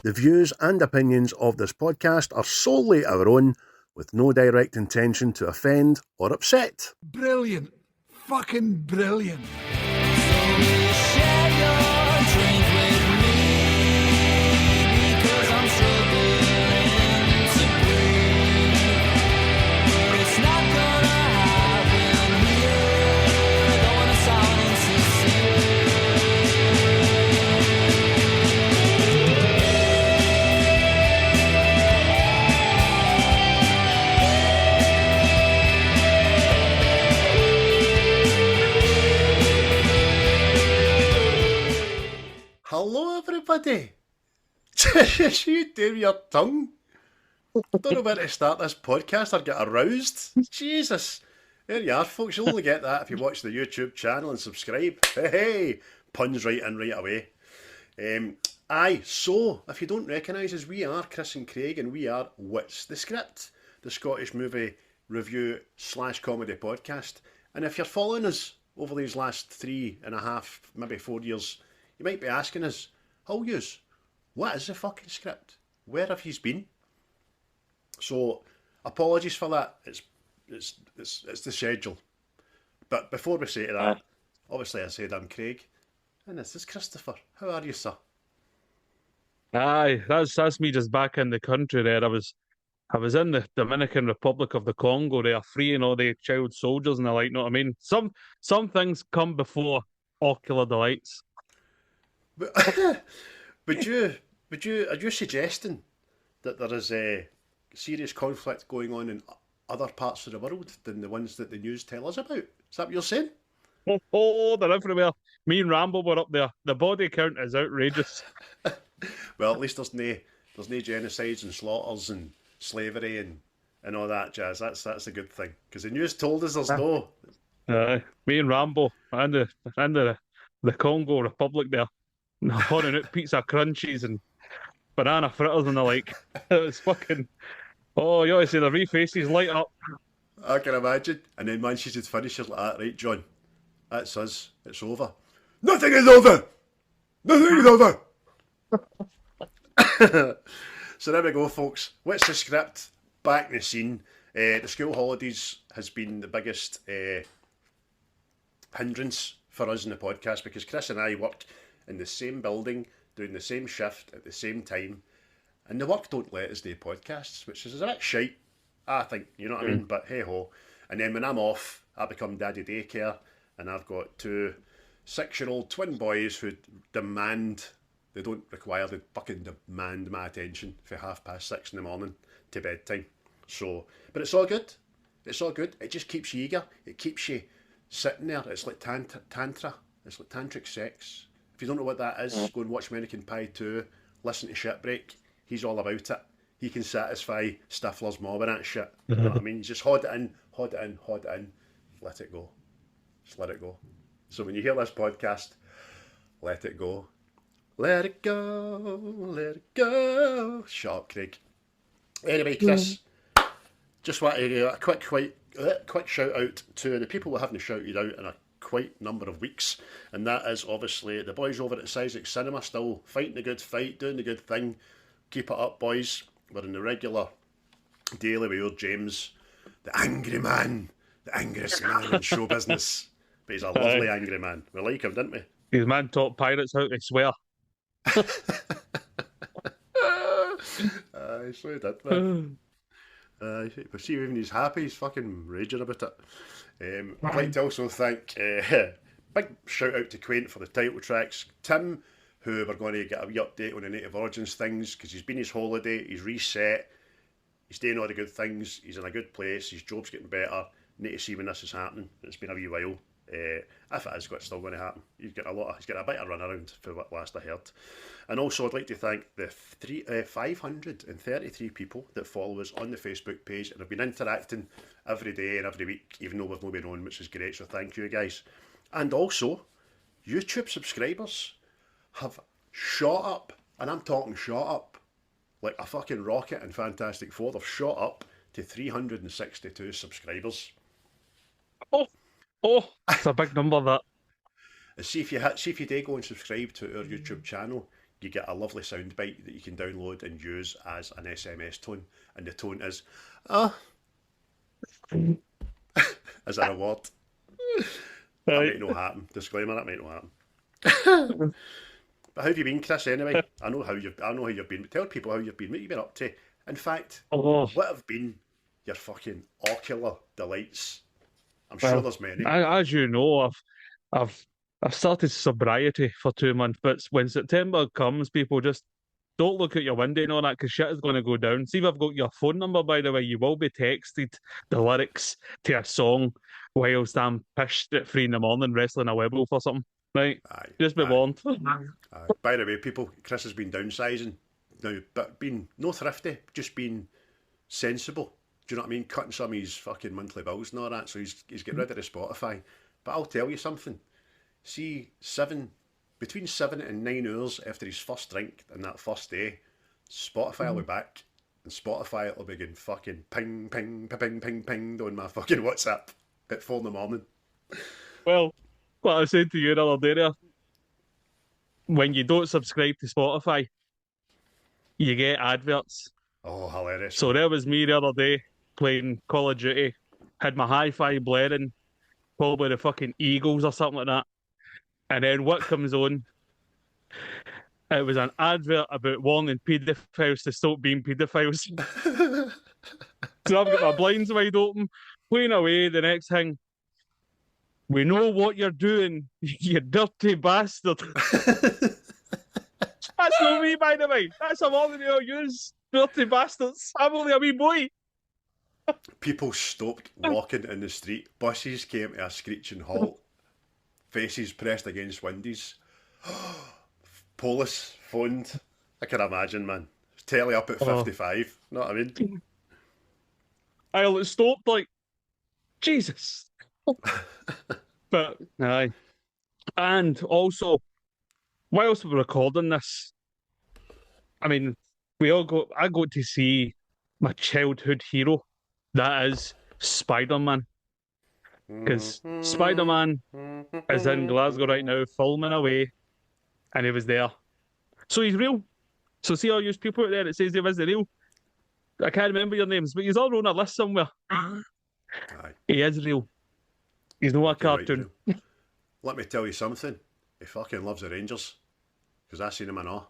The views and opinions of this podcast are solely our own, with no direct intention to offend or upset. Brilliant. Fucking brilliant. Hello, everybody. You do your tongue. I don't know where to start this podcast or get aroused. Jesus. There you are, folks. You'll only get that if you watch the YouTube channel and subscribe. Hey, puns right in right away. So, if you don't recognise us, we are Chris and Craig and we are Whit's the Script, the Scottish movie review / comedy podcast. And if you're following us over these last 3.5, maybe 4 years, you might be asking us, how yous? What is the fucking script? Where have yous been? So, apologies for that. It's the schedule. But before we say to that, obviously I said I'm Craig, and this is Christopher. How are you, sir? Aye, that's me just back in the country there. I was in the Dominican Republic of the Congo there, freeing all the child soldiers and the like, know what I mean? Some things come before ocular delights. Are you suggesting that there is a serious conflict going on in other parts of the world than the ones that the news tell us about? Is that what you're saying? Oh, they're everywhere. Me and Rambo were up there. The body count is outrageous. Well, at least there's no genocides and slaughters and slavery and all that jazz. That's a good thing, because the news told us there's no. Me and Rambo and the Congo Republic there, pouring out pizza crunchies and banana fritters and the like. It was fucking. Oh, you ought to see the faces light up. I can imagine. And then once she's finished, she's like, right, John, that's us. It's over. Nothing is over. Nothing is over. So there we go, folks. What's the script? Back in the scene. The school holidays has been the biggest hindrance for us in the podcast, because Chris and I work in the same building, doing the same shift at the same time, and the work don't let us do podcasts, which is a bit shite, I think, you know what I mean? But hey ho. And then when I'm off, I become daddy daycare, and I've got 2 6-year-old twin boys who demand, they don't require, they fucking demand my attention for 6:30 in the morning to bedtime. So, but it's all good. It's all good. It just keeps you eager. It keeps you sitting there. It's like tantra. It's like tantric sex. If you don't know what that is, go and watch American Pie 2, listen to Shipbreak. He's all about it. He can satisfy Stifler's mob and that shit. You know what I mean? You just hold it in, let it go. Just let it go. So when you hear this podcast, let it go. Let it go, let it go. Shut up, Craig. Anyway, Chris, just want to give a quick shout out to the people we haven't shouted out in a quite number of weeks, and that is obviously the boys over at Sizek Cinema, still fighting the good fight, doing the good thing. Keep it up, boys. We're in the regular daily with your James, the angry man, the angriest man in show business. But he's a lovely angry man. We like him, didn't we? These man taught pirates how to swear. I so did, man. But see, even he's happy, he's fucking raging about it. I'd like to also thank, big shout out to Quaint for the title tracks. Tim, who we're going to get a wee update on the Native Origins things, because he's been his holiday, he's reset, he's doing all the good things, he's in a good place, his job's getting better. Need to see when this is happening. It's been a wee while. If it is still going to happen, he's got a bit of run around for what last I heard. And also I'd like to thank the 533 people that follow us on the Facebook page and have been interacting every day and every week, even though we've not been on, which is great, so thank you guys. And also YouTube subscribers have shot up, and I'm talking shot up like a fucking rocket in Fantastic Four. They've shot up to 362 subscribers. Oh, that's a big number, that. See if you do go and subscribe to our YouTube channel, you get a lovely soundbite that you can download and use as an SMS tone, and the tone is, "Oh," as a reward. That Right. might not happen. Disclaimer: that might not happen. But how have you been, Chris? Anyway, I know how you've been. But tell people how you've been. What you've been up to. In fact, Oh, what have been your fucking ocular delights? I'm sure well, there's many. as you know, I've I've started sobriety for 2 months, but when September comes, people just don't look at your window and all that because shit is going to go down. See if I've got your phone number, by the way. You will be texted the lyrics to a song whilst I'm pissed at 3 in the morning wrestling a werewolf or something. Right? Aye, Just be aye, warned. aye. By the way, people, Chris has been downsizing now, but being no thrifty, just being sensible. Do you know what I mean? Cutting some of his fucking monthly bills and all that. So he's getting rid of the Spotify. But I'll tell you something. See, between 7 and 9 hours after his first drink and that first day, Spotify will be back, and Spotify will be going fucking ping, ping, ping, ping, ping on my fucking WhatsApp at 4 in the morning. Well, what I said to you the other day there, when you don't subscribe to Spotify, you get adverts. Oh, hilarious. So there was me the other day playing Call of Duty, had my hi-fi blaring, probably the fucking Eagles or something like that. And then what comes on? It was an advert about warning paedophiles to stop being paedophiles. So I've got my blinds wide open, playing away. The next thing, we know what you're doing, you dirty bastard. That's not me, by the way. That's a word that I'll use. Dirty bastards. I'm only a wee boy. People stopped walking in the street. Buses came to a screeching halt. Faces pressed against windows. Police phoned. I can imagine, man. Telly up at 55. Know what I mean? I stopped like, Jesus. But, aye. And also, whilst we're recording this, I mean, I got to see my childhood hero. That is Spider-Man. Because Spider-Man is in Glasgow right now, filming away, and he was there. So he's real. So see all you people out there that says he was real. I can't remember your names, but he's all on a list somewhere. Aye. He is real. He's not a cartoon. Right, let me tell you something. He fucking loves the Rangers. Because I've seen him and all.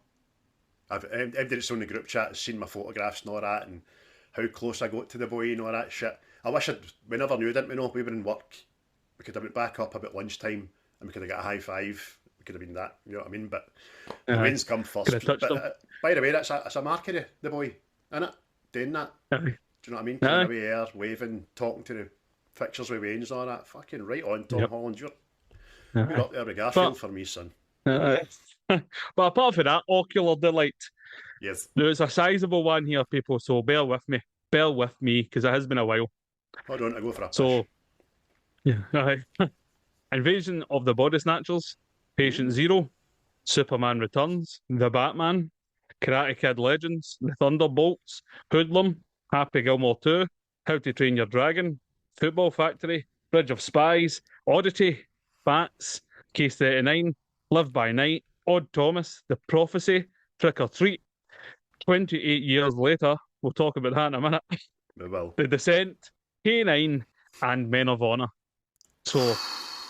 Everybody that's on the group chat has seen my photographs and all that, and how close I got to the boy and all that shit. I wish we never knew, didn't we know? We were in work. We could have went back up about lunchtime and we could have got a high five. We could have been that, you know what I mean? But the wins come first. But, by the way, that's a mark of the boy, isn't it? Doing that. Do you know what I mean? Coming away here, waving, talking to the fixtures with Wayne's and all that. Fucking right on, Tom Holland. You're up there with Garfield for me, son. But apart from that, ocular delight. Yes. There's a sizable one here, people, so bear with me. Bear with me, because it has been a while. Hold on, I go for a push. So, yeah, Invasion of the Body Snatchers, Patient Zero, Superman Returns, The Batman, Karate Kid Legends, The Thunderbolts, Hoodlum, Happy Gilmore 2, How to Train Your Dragon, Football Factory, Bridge of Spies, Oddity, Bats, Case 39, Live by Night, Odd Thomas, The Prophecy, Trick or Treat. 28 years later, we'll talk about that in a minute. We will. The Descent, K9, and Men of Honor. So,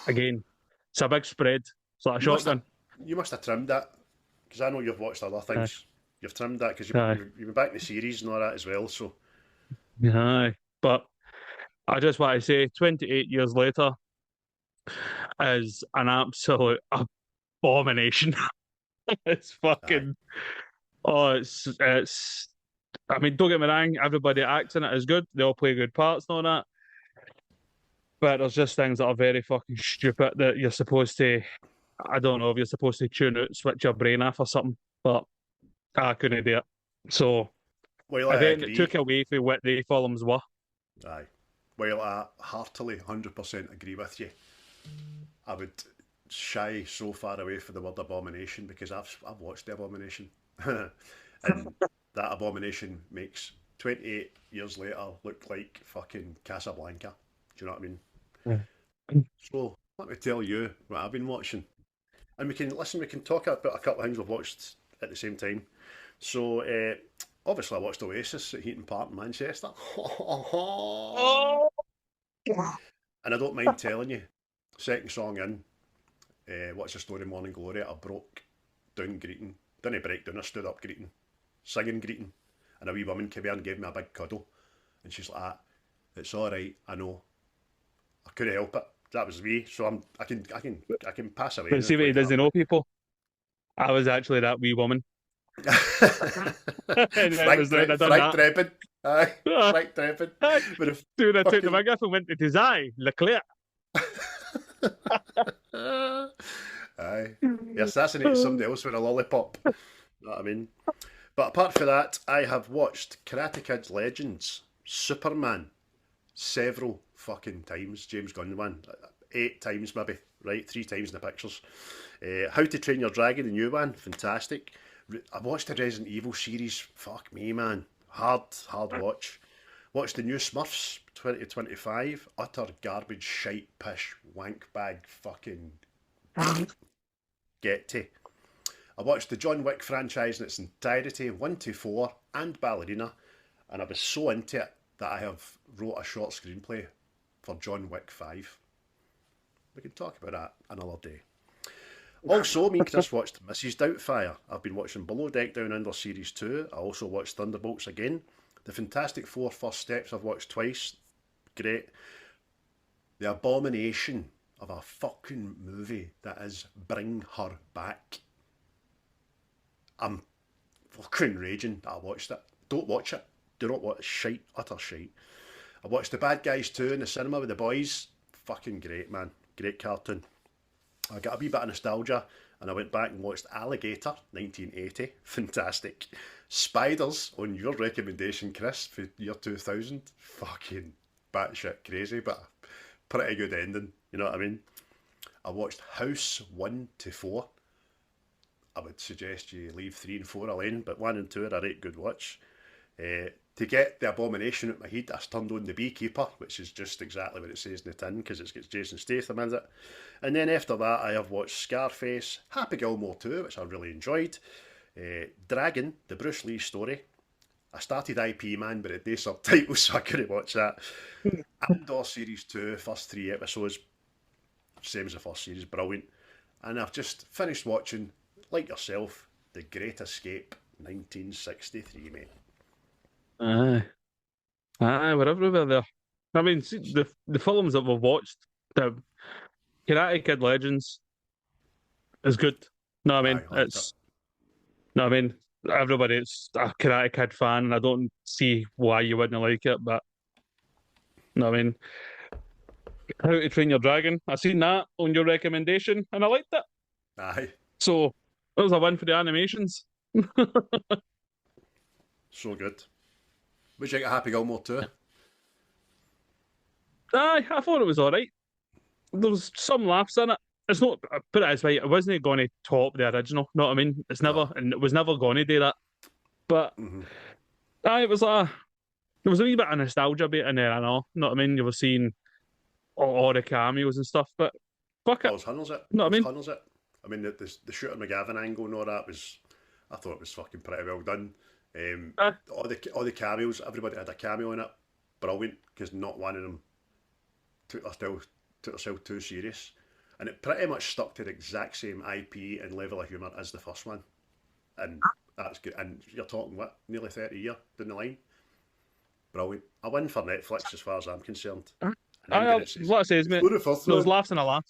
again, it's a big spread. It's like a shotgun. You must have trimmed that, because I know you've watched other things. You've trimmed that because you've been back in the series and all that as well. So, Aye, but I just want to say, 28 years later is an absolute abomination. It's fucking. Oh, it's. I mean, don't get me wrong. Everybody acts in it is good. They all play good parts and all that. But there's just things that are very fucking stupid that you're supposed to. I don't know if you're supposed to tune out, switch your brain off or something. But I couldn't do it. So well, I think it took away from what the films were. Aye. Well, I heartily 100% agree with you. I would shy so far away from the word abomination because I've watched the abomination. And that abomination makes 28 years later look like fucking Casablanca. Do you know what I mean? Yeah. So let me tell you what I've been watching. And we can talk about a couple of things we've watched at the same time. So, obviously, I watched Oasis at Heaton Park in Manchester. Oh, And I don't mind telling you, second song in, What's the Story, Morning Glory, I broke down greeting. Didn't break down, I stood up greeting, singing greeting. And a wee woman came here and gave me a big cuddle. And she's like, it's all right, I know. I couldn't help it. That was me. So I can pass away. but see what he doesn't know, people. I was actually that wee woman. Frank Drebin. Aye, Frank Drebin. Dude, I took the wig off and went to his eye, Leclerc. Aye. He assassinated somebody else with a lollipop. You know what I mean? But apart from that, I have watched Karate Kid Legends, Superman, several fucking times. James Gunn one. 8 times maybe, right? 3 times in the pictures. How to Train Your Dragon, the new one, fantastic. I watched the Resident Evil series. Fuck me, man. Hard watch. Watched the new Smurfs 2025. Utter garbage, shite, pish, wank bag, fucking get to. I watched the John Wick franchise in its entirety, 1 to 4, and Ballerina, and I was so into it that I have wrote a short screenplay for John Wick 5. We can talk about that another day. Also, me and Chris watched Mrs. Doubtfire. I've been watching Below Deck Down Under Series 2. I also watched Thunderbolts again. The Fantastic Four First Steps I've watched twice. Great. The abomination of a fucking movie that is Bring Her Back. I'm fucking raging that I watched it. Don't watch it. Do not watch it. Shite. Utter shite. I watched The Bad Guys 2 in the cinema with the boys. Fucking great, man. Great cartoon. I got a wee bit of nostalgia and I went back and watched Alligator 1980. Fantastic. Spiders, on your recommendation, Chris, for year 2000. Fucking batshit crazy, but a pretty good ending. You know what I mean? I watched House 1 to 4. I would suggest you leave 3 and 4 alone, but 1 and 2 are a right good watch. To get the abomination out of my head, I turned on The Beekeeper, which is just exactly what it says in the tin, because it's got Jason Statham in it. And then after that, I have watched Scarface, Happy Gilmore 2, which I really enjoyed, Dragon, the Bruce Lee story. I started IP Man, but it had subtitles, so I couldn't watch that. Andor Series 2, first 3 episodes, same as the first series, brilliant. And I've just finished watching, like yourself, The Great Escape 1963, mate. Aye, we're everywhere there. I mean, see, the films that we've watched, the Karate Kid Legends is good. No, I mean, it's... No, I mean, everybody's a Karate Kid fan, and I don't see why you wouldn't like it, but... No, I mean, How to Train Your Dragon, I seen that on your recommendation, and I liked it. Aye. So, that was a win for the animations. So good. Would you think of Happy Gilmore 2? Aye, I thought it was alright. There was some laughs in it. It's not, put it this way, it wasn't going to top the original, know what I mean? It's never, and it was never going to do that. But, aye, it was there was a wee bit of nostalgia bit in there, I know what I mean? You were seeing all the cameos and stuff, but fuck it. That was Hunnels it. Know what I mean? Hunnels it. I mean, the Shooter McGavin angle and all that was, I thought it was fucking pretty well done. All the cameos, everybody had a cameo in it. Brilliant, because not one of them took themselves too serious. And it pretty much stuck to the exact same IP and level of humour as the first one. And that's good. And you're talking, what, nearly 30 years down the line? Brilliant. A win for Netflix as far as I'm concerned. What it says, mate. Those laughs and a laugh.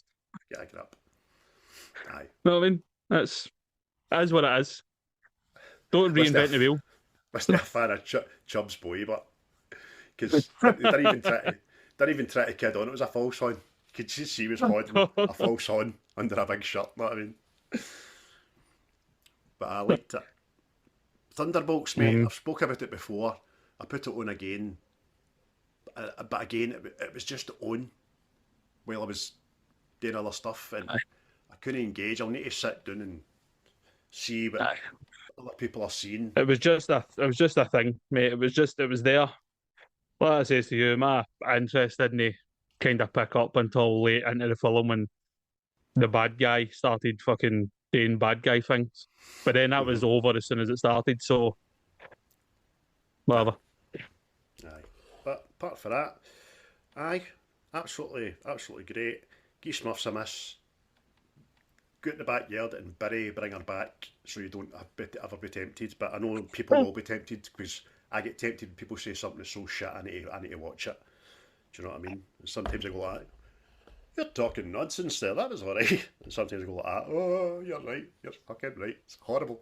Get a grab. Aye. Know what I mean? That is what it is. Don't reinvent the wheel. Wasn't a fan of Chubb's boy, but because they didn't even try to kid on it was a false one. You could just see he was holding a false on under a big shirt. Know what I mean? But I liked it. Thunderbolts, mate. I've spoke about it before. I put it on again, but again, it was just on while I was doing other stuff, and I couldn't engage. I'll need to sit down and see what other people are seeing. It was just a thing, mate. It was there. Like I says to you, my interest didn't kind of pick up until late into the film when the bad guy started fucking doing bad guy things. But then that was over as soon as it started, so whatever. Aye. But apart from that, aye, absolutely great. Gee Smurfs a miss. Go in the backyard and bring her back so you don't ever be tempted. But I know people will be tempted because I get tempted when people say something that's so shit, I need to watch it. Do you know what I mean? And sometimes I go like, you're talking nonsense there, that was alright. And sometimes I go like, oh, you're right, you're fucking right. It's horrible.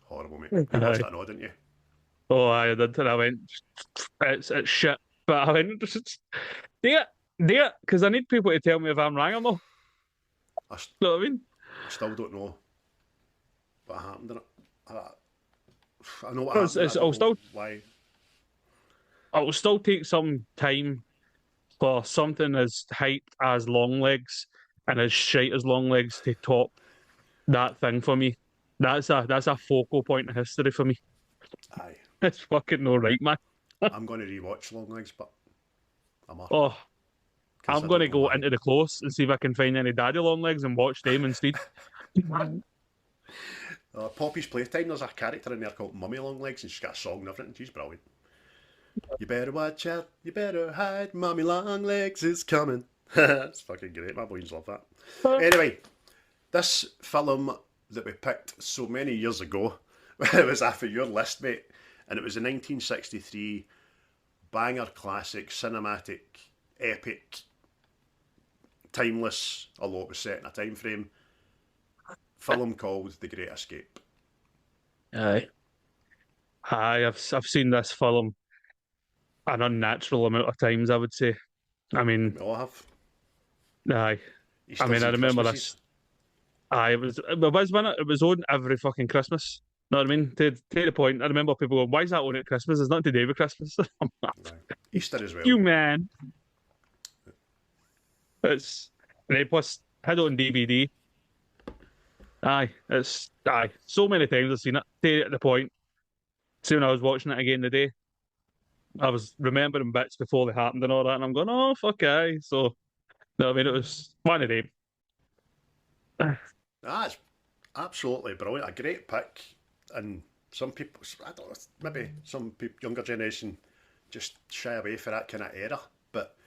Horrible, mate. You watched that now, didn't you? Oh, I did, and I went, it's shit. But I went, do it, because I need people to tell me if I'm wrong or not. I You know what I mean? still don't know what happened in it. I know what happened. Why. It'll still take some time for something as hyped as long legs and as shite as long legs to top that thing for me. That's a focal point in history for me. Aye. It's fucking no right, man. I'm going to rewatch Long Legs, but I'm going to go into the close and see if I can find any daddy long legs and watch them instead. Poppy's Playtime, there's a character in there called Mummy Longlegs, and she's got a song and everything. She's brilliant. You better watch out, you better hide, Mummy Longlegs is coming. It's fucking great, my boys love that. Anyway, this film that we picked so many years ago, it was after your list, mate, and it was a 1963 banger classic, cinematic, epic, timeless, although it was set in a time frame, film called The Great Escape. Aye, I've seen this film an unnatural amount of times, I would say. I mean, We all have. aye. Easter's I mean, I and remember Christmases. this. Aye, it was on every fucking Christmas. Know what I mean? To the point, I remember people going, "Why is that on at Christmas? It's not today with Christmas." I'm like, Aye. Easter as well. you man. It's and then plus had it on DVD. Aye. So many times I've seen it. To the point. See, when I was watching it again today, I was remembering bits before they happened and all that, and I'm going, "Oh fuck, aye." So, no, I mean, it was one of them. That's absolutely brilliant. A great pick. And some people, I don't know, maybe some people, younger generation just shy away for that kind of era. But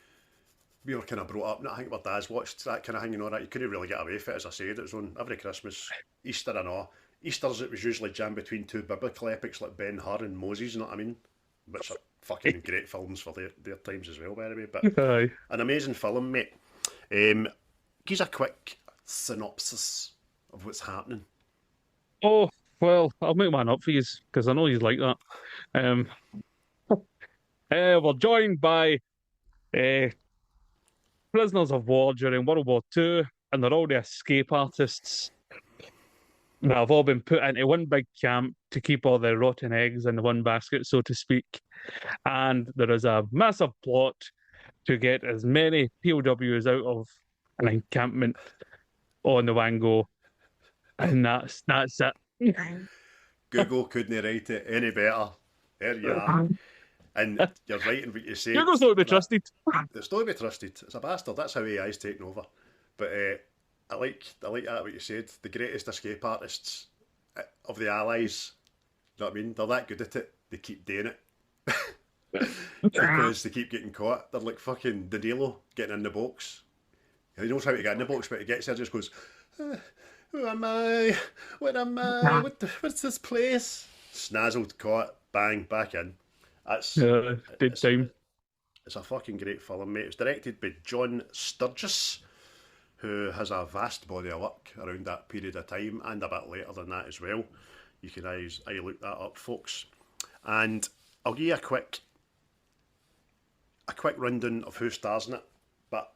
we were kind of brought up, and I think our dads watched that kind of thing, you know, that you couldn't really get away from it, as I said. It was on every Christmas, Easter and all. Easter's, it was usually jammed between two biblical epics like Ben-Hur and Moses, you know what I mean? Which are fucking great films for their times as well, by the way. But Aye. an amazing film, mate. Give us a quick synopsis of what's happening. Oh, well, I'll make one up for you because I know you like that. We're joined by prisoners of war during World War II, and they're all the escape artists that have all been put into one big camp to keep all the rotten eggs in the one basket, so to speak. And there is a massive plot to get as many POWs out of an encampment on the one go. And that's it. Google couldn't write it any better. There you are. And you're right in what you say. Google's not to be trusted. It's not to be trusted. It's a bastard. That's how AI's taken over. But I like that what you said. The greatest escape artists of the Allies. You know what I mean? They're that good at it. They keep doing it. Because they keep getting caught. They're like fucking Danilo getting in the box. He knows how to get in the box, but he gets there, just goes, who am I? Where am I? What's this place? Snazzled, caught, bang, back in. That's good time. It's a fucking great film, mate. It's directed by John Sturges, who has a vast body of work around that period of time, and a bit later than that as well. You can I look that up, folks. And I'll give you a quick rundown of who stars in it, but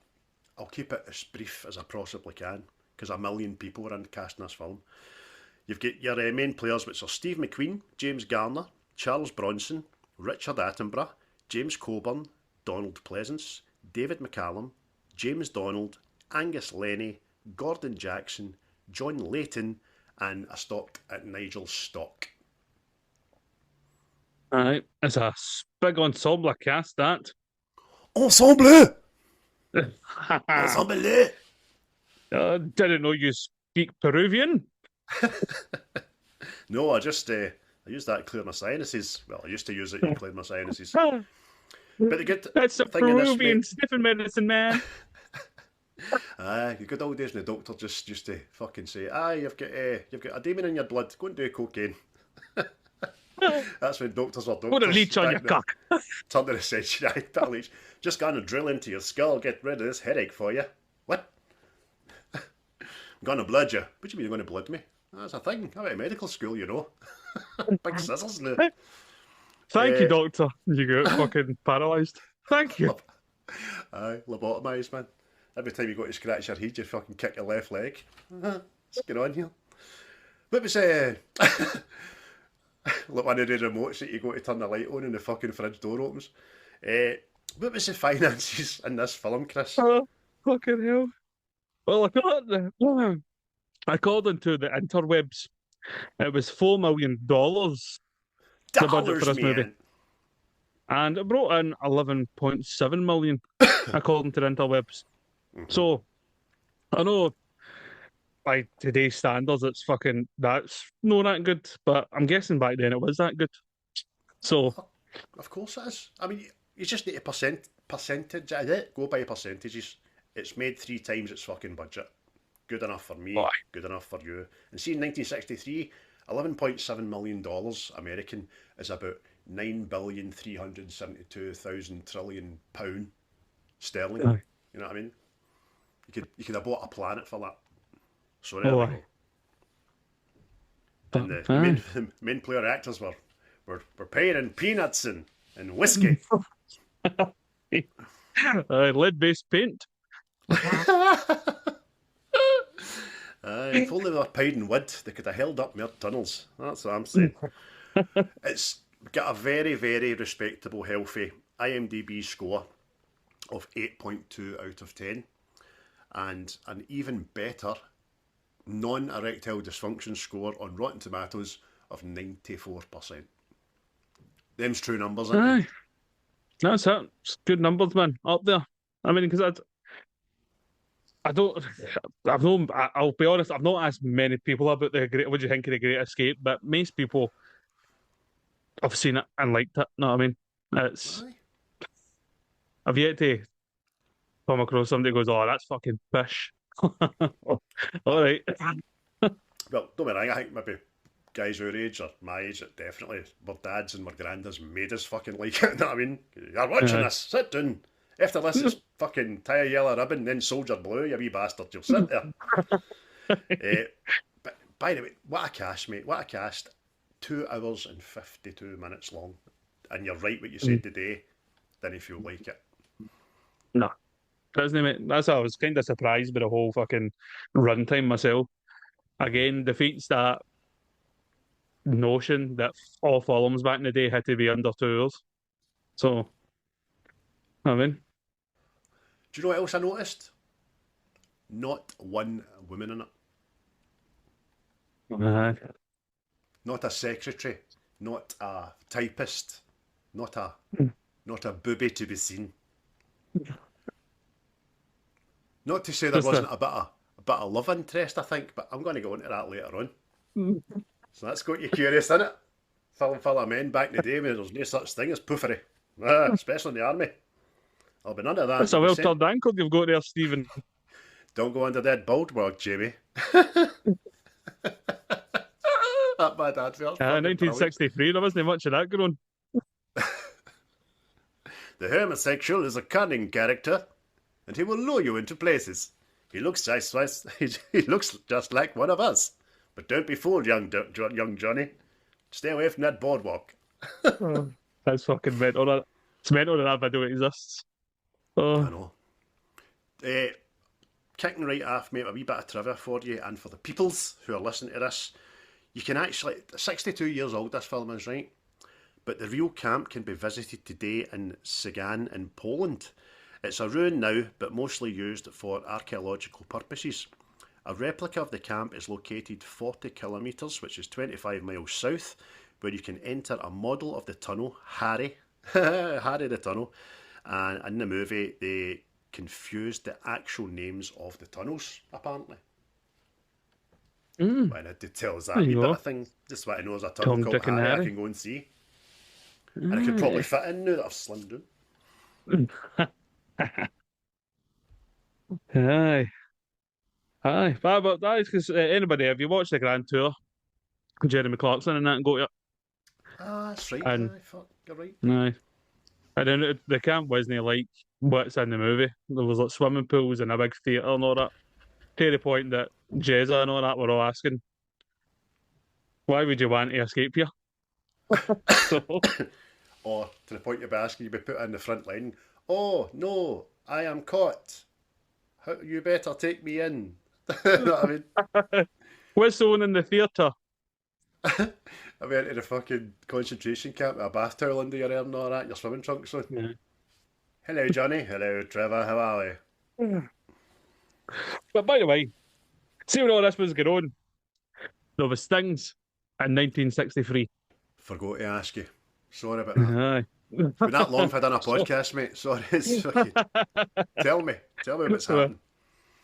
I'll keep it as brief as I possibly can, because a million people are in casting this film. You've got your main players, which are Steve McQueen, James Garner, Charles Bronson, Richard Attenborough, James Coburn, Donald Plesence, David McCallum, James Donald, Angus Lennie, Gordon Jackson, John Layton, and I stopped at Nigel Stock. Alright, it's a big ensemble cast, that. Ensemble! Ensemble! Didn't know you speak Peruvian? No, I just I use that to clear my sinuses. Well, I used to use it to clear my sinuses. Ah, But the good that's a thing in this, Peruvian mate, sniffing medicine, man. the good old days when the doctor just used to fucking say, you've got a demon in your blood, go and do cocaine. That's when doctors were doctors. Put a leech on your back then. cock. Turn to the century, put a leech. Just gonna drill into your skull, get rid of this headache for you. What? I'm gonna blood you. What do you mean you're gonna blood me? That's a thing. I went to medical school, you know. Big scissors now. Thank you, doctor. You got fucking paralysed. Thank you. Aye, lobotomised, man. Every time you go to scratch your head, you fucking kick your left leg. What's going on here? What was like one of the remotes that you go to turn the light on and the fucking fridge door opens. What was the finances in this film, Chris? Oh, fucking hell. Well, according to the interwebs, it was $4 million, the budget for this movie. And it brought in 11.7 million, according to the interwebs. So, I know by today's standards, that's not that good, but I'm guessing back then it was that good. So, of course it is. I mean, you just need to percentage go by percentages. It's made 3 times its fucking budget. Good enough for me, good enough for you. And see, in 1963, $11.7 million American is about 9,372,000 trillion pound sterling. Aye. You know what I mean? You could have bought a planet for that. So there we go. And the main player actors were paying in peanuts and whiskey. Lead-based paint. If only they were paid in wood, they could have held up more tunnels. That's what I'm saying. It's got a very, very respectable, healthy IMDb score of 8.2 out of 10. And an even better non-erectile dysfunction score on Rotten Tomatoes of 94%. Them's true numbers, aren't they? That's it. It's good numbers, man. Up there. I mean, because I'll be honest, I've not asked many people about what do you think of The Great Escape, but most people have seen it and liked it. Know what I mean? I've yet to come across somebody who goes, oh, that's fucking pish. All right. Well, don't worry, I think maybe guys our age or my age, that definitely my dads and my grandads made us fucking like it. You know what I mean? You're watching this, sit down. After this, it's fucking tie a yellow ribbon, then soldier blue, you wee bastard, you'll sit there. But by the way, what a cast, mate, what a cast. 2 hours and 52 minutes long. And you're right what you said today, didn't feel like it. No. Doesn't it? That's how I was kind of surprised by the whole fucking runtime myself. Again, defeats that notion that all films back in the day had to be under 2 hours. So, I mean. Do you know what else I noticed? Not one woman in it. Not a secretary, not a typist, not a booby to be seen. Not to say there wasn't a bit of love interest, I think, but I'm going to go into that later on. So that's got you curious, isn't it? Full of men back in the day when there was no such thing as poofery, especially in the army. I'll be none of that. That's a well-turned ankle you've got there, Stephen. Don't go under that bulwark, Jamie. That bad advert. 1963, there wasn't much of that going on. The homosexual is a cunning character, and he will lure you into places. He looks just like one of us. But don't be fooled, young Johnny. Stay away from that boardwalk. That's fucking mental. It's mental that that video exists. I know. Kicking right off, mate, a wee bit of trivia for you and for the peoples who are listening to this. You can actually, 62 years old this film is, right? But the real camp can be visited today in Sagan in Poland. It's a ruin now, but mostly used for archaeological purposes. A replica of the camp is located 40 kilometres, which is 25 miles south, where you can enter a model of the tunnel, Harry the tunnel. And in the movie, they confused the actual names of the tunnels, apparently. When it details that There wee you bit go. of thing. Just what I know as a Tom, turtle called Dick and Harry I Harry. can go and see. And I could probably fit in now that I've slimmed down. Aye. Aye. But that is because anybody, if you watch the Grand Tour, Jeremy Clarkson and that go up. Ah, that's right. And Aye, fuck, you're right. aye. And then the camp wasn't like what's in the movie. There was like swimming pools and a big theatre and all that. To the point that Jezza and all that were all asking, why would you want to escape here? So, Or to the point you'd be asking, you'd be put in the front line. Oh, no, I am caught. You better take me in. You know what I mean? whistling in the theatre. I went to the fucking concentration camp with a bath towel under your hair and all that, your swimming trunks on. Yeah. Hello, Johnny. Hello, Trevor. How are we? But by the way, see when all this was going on, there was Stings in 1963. Forgot to ask you. Sorry about that. Aye. It's been that long for I done a podcast, mate. Sorry. It's fucking... Tell me what's happening.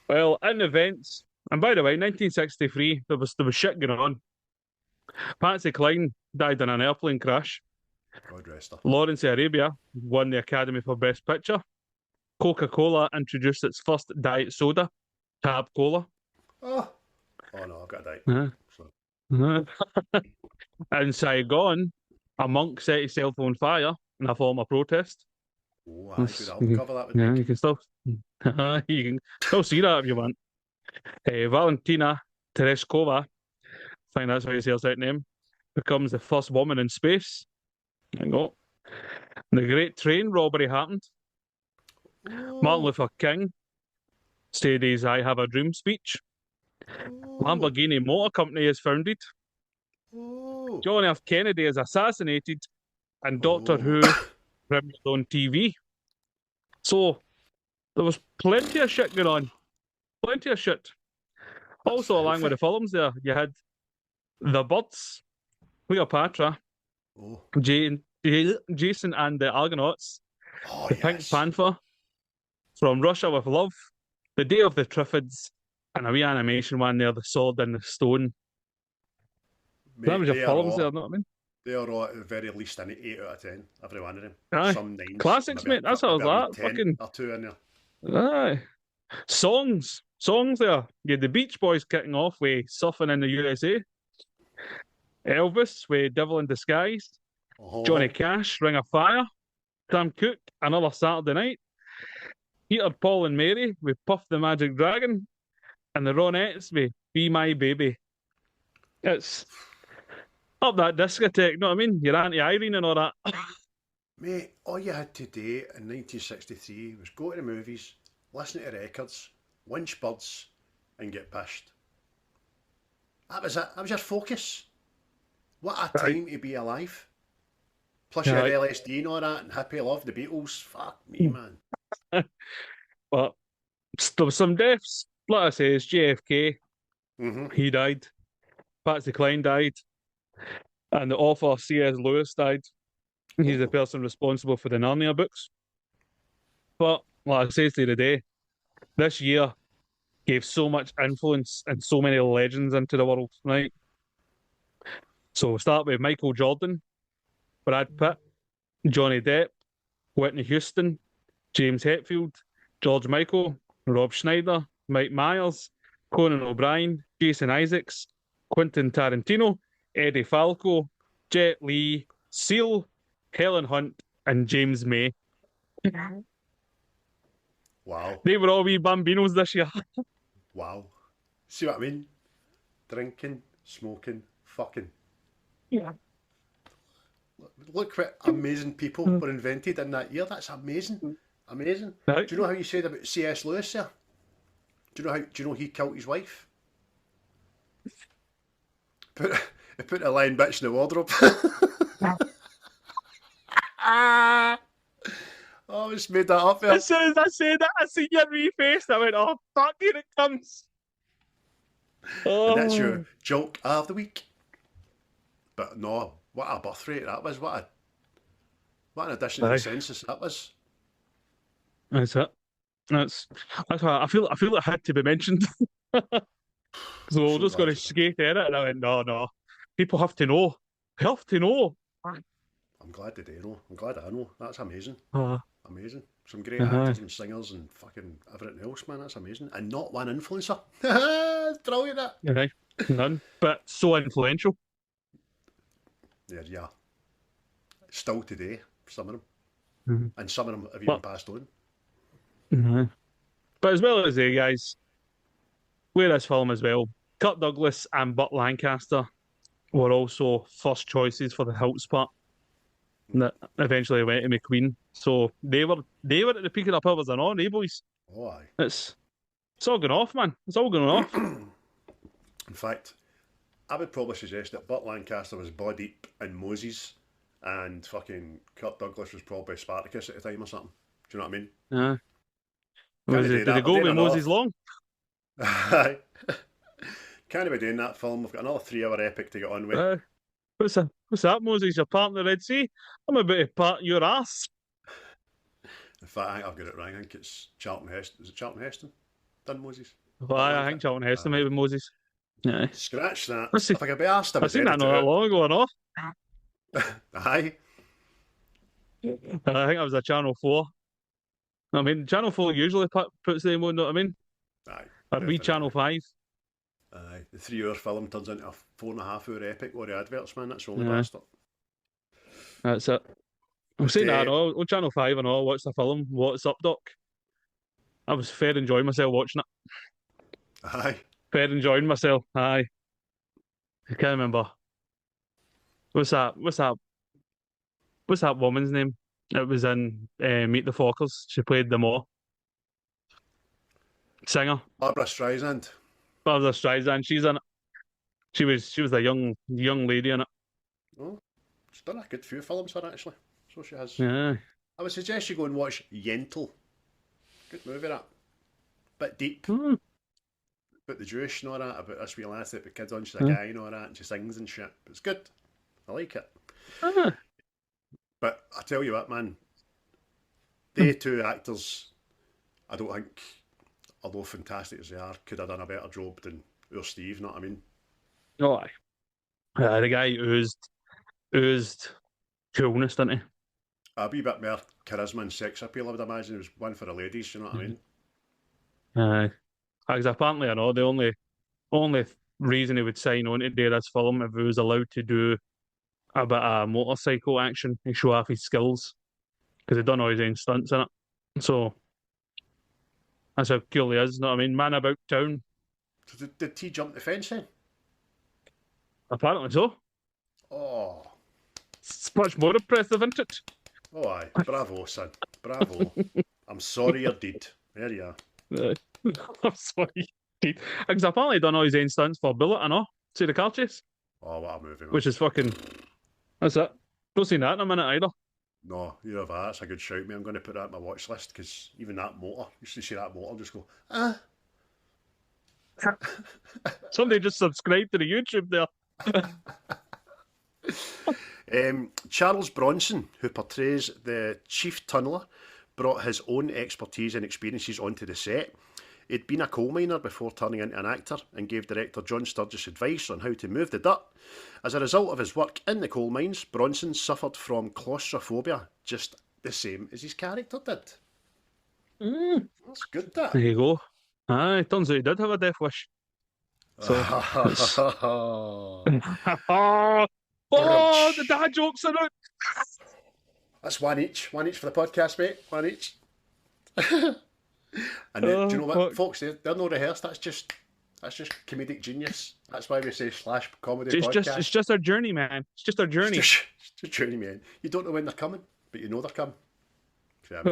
Well, in events, and by the way, 1963, there was shit going on. Patsy Cline died in an airplane crash. God rest her. Lawrence of Arabia won the Academy for Best Picture. Coca-Cola introduced its first diet soda, Tab Cola. Oh no, I've got a date. Uh-huh. In Saigon, a monk set his cell phone fire in a form of protest. Oh, I could album cover that would Yeah, make. you can still see that if you want. Valentina Tereshkova, I think that's how you say her second name, becomes the first woman in space. There you go. The Great Train robbery happened. Martin Luther King said his "I Have a Dream" speech. Lamborghini Motor Company is founded. John F. Kennedy is assassinated, and Doctor Who premiered on TV. So there was plenty of shit going on. Plenty of shit. Also, along with the films there, you had The Birds, Cleopatra, Jason and the Argonauts, The Pink Panther, From Russia with Love, The Day of the Triffids, and a wee animation one there, The Sword and the Stone. Mate, That was your films there, know what I mean? They are all at the very least an 8 out of 10, every one of them. Aye. Some 9s. Classics, mate. That's how I was like. Fucking... or 2 in there. Aye. Songs there. You had the Beach Boys kicking off with Surfing in the USA. Elvis with Devil in Disguise. Johnny Cash, Ring of Fire. Sam Cooke, Another Saturday Night. Peter, Paul and Mary with Puff the Magic Dragon. And the Ronettes with Be My Baby. It's up that discotheque, you know what I mean? Your Auntie Irene and all that. Mate, all you had to do in 1963 was go to the movies, listen to records, lynch birds, and get pissed. That was it. That was your focus. What a time to be alive. Plus you had LSD and all that, and Happy Love, the Beatles. Fuck me, man. But there was some deaths. Like I say, it's JFK. He died. Patsy Cline died. And the author C.S. Lewis died. He's the person responsible for the Narnia books. But, like I say to you today, this year gave so much influence and so many legends into the world, right? So we'll start with Michael Jordan, Brad Pitt, Johnny Depp, Whitney Houston, James Hetfield, George Michael, Rob Schneider, Mike Myers, Conan O'Brien, Jason Isaacs, Quentin Tarantino, Eddie Falco, Jet Li, Seal, Helen Hunt, and James May. Wow. They were all wee bambinos this year. Wow. See what I mean? Drinking, smoking, fucking. Yeah. Look what amazing people were invented in that year. That's amazing. Amazing. Right. Do you know how you said about C.S. Lewis there? Do you know he killed his wife? He put a lion bitch in the wardrobe. Oh, I just made that up there. As soon as I said that, I see your wee face. I went, oh, fuck, here it comes. Oh. And that's your joke of the week. But no, what a birth rate that was. What an addition to the census that was. That's it. That's why I feel it had to be mentioned. So we're So just glad going to skate at it. And I went, no. People have to know. They have to know. I'm glad they do know. I'm glad I know. That's amazing. Uh, Amazing. Some great uh, actors and singers and fucking everything else, man. That's amazing. And not one influencer. It's brilliant, that. yeah, none. But so influential. Yeah. Still today, some of them. Mm-hmm. And some of them have even But, passed on. but as well as they guys, with this film as well, Kirk Douglas and Burt Lancaster were also first choices for the Hilt spot that eventually went to McQueen. So they were at the peak of their powers and all, eh, boys? Oh, aye. It's all going off, man. It's all going off. In fact, I would probably suggest that Burt Lancaster was Bod Deep and Moses, and fucking Kirk Douglas was probably Spartacus at the time or something. Do you know what I mean? Yeah. Can't do Did that. they go I'm with doing Moses enough. Long? Aye. Can't be doing that film. We've got another 3-hour epic to get on with. What's that, Moses? Your part in the Red Sea? I'm about to part your ass. In fact, I think I've got it wrong. I think it's Charlton Heston. Is it Charlton Heston? Done Moses? Well, I think Charlton Heston might be Moses. Yeah. Scratch that. Let's see. If I could be asked, I I've would seen that edit not it that long ago, no? out. Aye. I think that was a Channel 4. I mean, Channel 4 usually puts them on, know what I mean? Aye. Or we Definitely. Channel 5. Aye. The 3-hour film turns into a 4.5-hour epic with the adverts, man. That's the only Yeah. bastard. That's it. I'm saying that, no, on Channel 5 and all, watch the film, What's Up, Doc? I was fair enjoying myself watching it. Aye. Fair enjoying myself, aye. I can't remember. What's that woman's name? It was in Meet the Fockers. She played them all. Singer. Barbara Streisand. Barbara Streisand, she's in it. She was the young lady in it. Oh, she's done a good few films for it, actually. So she has. Yeah. I would suggest you go and watch Yentl. Good movie, that. Bit deep. Hmm. About the Jewish and all that. About this wee lass that the kid's on. She's a guy and all that. And she sings and shit. It's good. I like it. Ah. But I tell you what, man. They two actors, I don't think, although fantastic as they are, could have done a better job than our Steve, know what I mean? Oh, aye. The guy oozed coolness, didn't he? A wee bit more charisma and sex appeal, I would imagine. It was one for the ladies, you know what I mean? Aye. Because apparently, I know the only reason he would sign on to do this film if he was allowed to do a bit of motorcycle action and show off his skills, because he'd done all his own stunts in it. So that's how cool he is. Know what I mean? Man about town. So did he jump the fence then? Apparently so. Oh. It's much more impressive, isn't it? Oh, aye. Bravo, son. Bravo. I'm sorry you did. There you are. I'm sorry. Because apparently he done all his own stunts for Bullet and all. See the car chase? Oh, what a movie, man. Which is fucking... That's it. Don't seen that in a minute either. No, you have that. That's a good shout, mate. I'm going to put that on my watch list, because even that motor, you should see that motor just go, ah. Somebody just subscribe to the YouTube there. Charles Bronson, who portrays the chief tunneler, brought his own expertise and experiences onto the set. He'd been a coal miner before turning into an actor and gave director John Sturges advice on how to move the dirt. As a result of his work in the coal mines, Bronson suffered from claustrophobia, just the same as his character did. That's good, that. There you go. Aye, turns out he did have a death wish. So, oh, the dad jokes are out. That's one each for the podcast, mate. One each. And then, do you know what, fuck. folks? They're not rehearsed. That's just comedic genius. That's why we say / comedy It's podcast. it's just our journey, man. It's just our journey. It's just a journey, man. You don't know when they're coming, but you know they're coming. He'll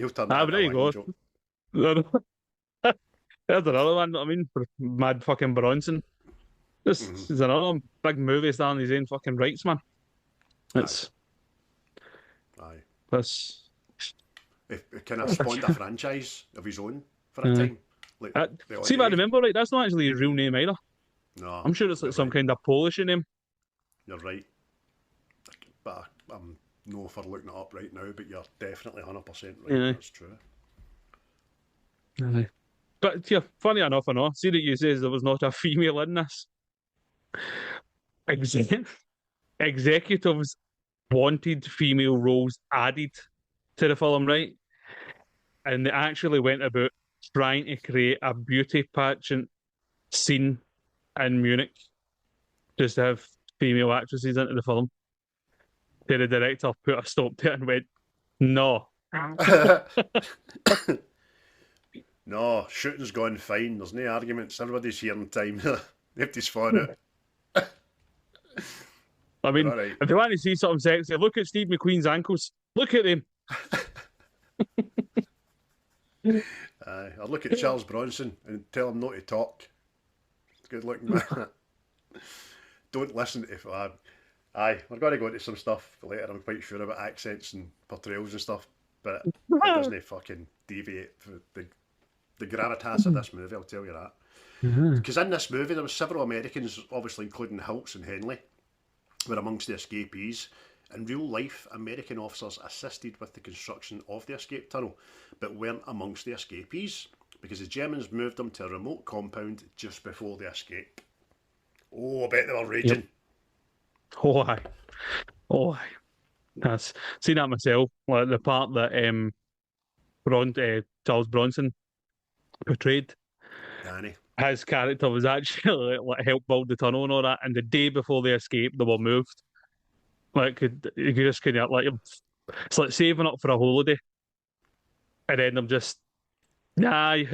turn that but there you go. joke. There's another one. I mean, for mad fucking Bronson. This is another big movie starring his own fucking rights, man. It's Aye. this. It kind of spawned a franchise of his own for a time. Like, See if I remember right, that's not actually his real name either. No, I'm sure it's like you're some right. kind of Polish name. You're right. But I'm no for looking it up right now, but you're definitely 100% right. Yeah. That's true. Aye. But yeah, funny enough, I know. See that you says there was not a female in this. Exe- Executives wanted female roles added to the film, right? And they actually went about trying to create a beauty pageant scene in Munich just to have female actresses into the film. Then the director put a stop to it and went, no. No, shooting's gone fine. There's no arguments. Everybody's here in time. Everybody's fine it. I mean, All right. if they want to see something sexy, look at Steve McQueen's ankles. Look at them. Aye, I'll look at Charles Bronson and tell him not to talk. Good looking man. Don't listen to. Aye, we're going to go into some stuff later. I'm quite sure about accents and portrayals and stuff, but it doesn't fucking deviate from the gravitas of this movie. I'll tell you that. Because in this movie, there were several Americans, obviously including Hiltz and Henley, were amongst the escapees. In real life, American officers assisted with the construction of the escape tunnel, but weren't amongst the escapees because the Germans moved them to a remote compound just before the escape. Oh, I bet they were raging. Yep. Oh, aye. Oh, aye. That's seen that myself. Like the part that Charles Bronson portrayed. Danny. His character was actually like helped build the tunnel and all that, and the day before they escaped, they were moved. Like you just couldn't like it's like saving up for a holiday, and then I'm just we're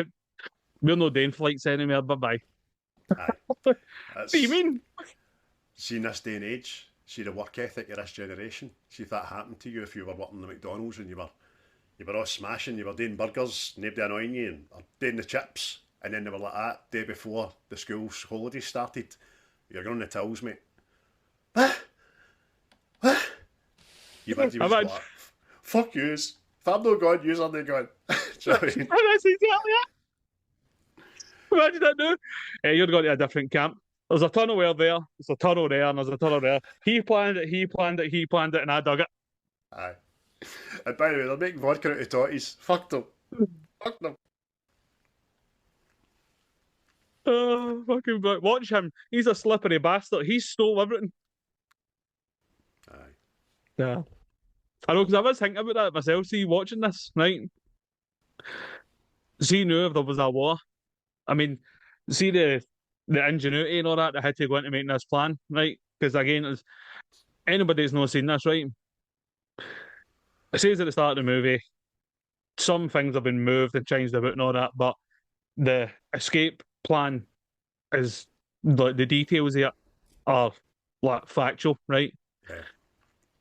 not doing flights anymore. Bye bye. What do you mean? See, in this day and age, see the work ethic of this generation. See if that happened to you if you were working the McDonald's and you were all smashing, you were doing burgers, nobody annoying you, and or doing the chips, and then they were like that day before the school's holidays started. You're going on the tills, mate. You would just like, fuck yous. If I'm not going, yous are not going. Do you know what I mean? That's exactly it. Imagine that now. You're going to a different camp. There's a tunnel there, there's a tunnel there, and there's a tunnel there. He planned it, and I dug it. Aye. And by the way, they're making vodka out of totties. Fuck them. Fuck them. Oh, fucking watch him. He's a slippery bastard. He stole everything. Aye. Yeah. I know, because I was thinking about that myself. See, watching this, right? See, now if there was a war, I mean, see the ingenuity and all that had to go into making this plan, right? Because again, anybody's not seen this, right? It says at the start of the movie, some things have been moved and changed about and all that, but the escape plan is like the details here are like factual, right? Yeah.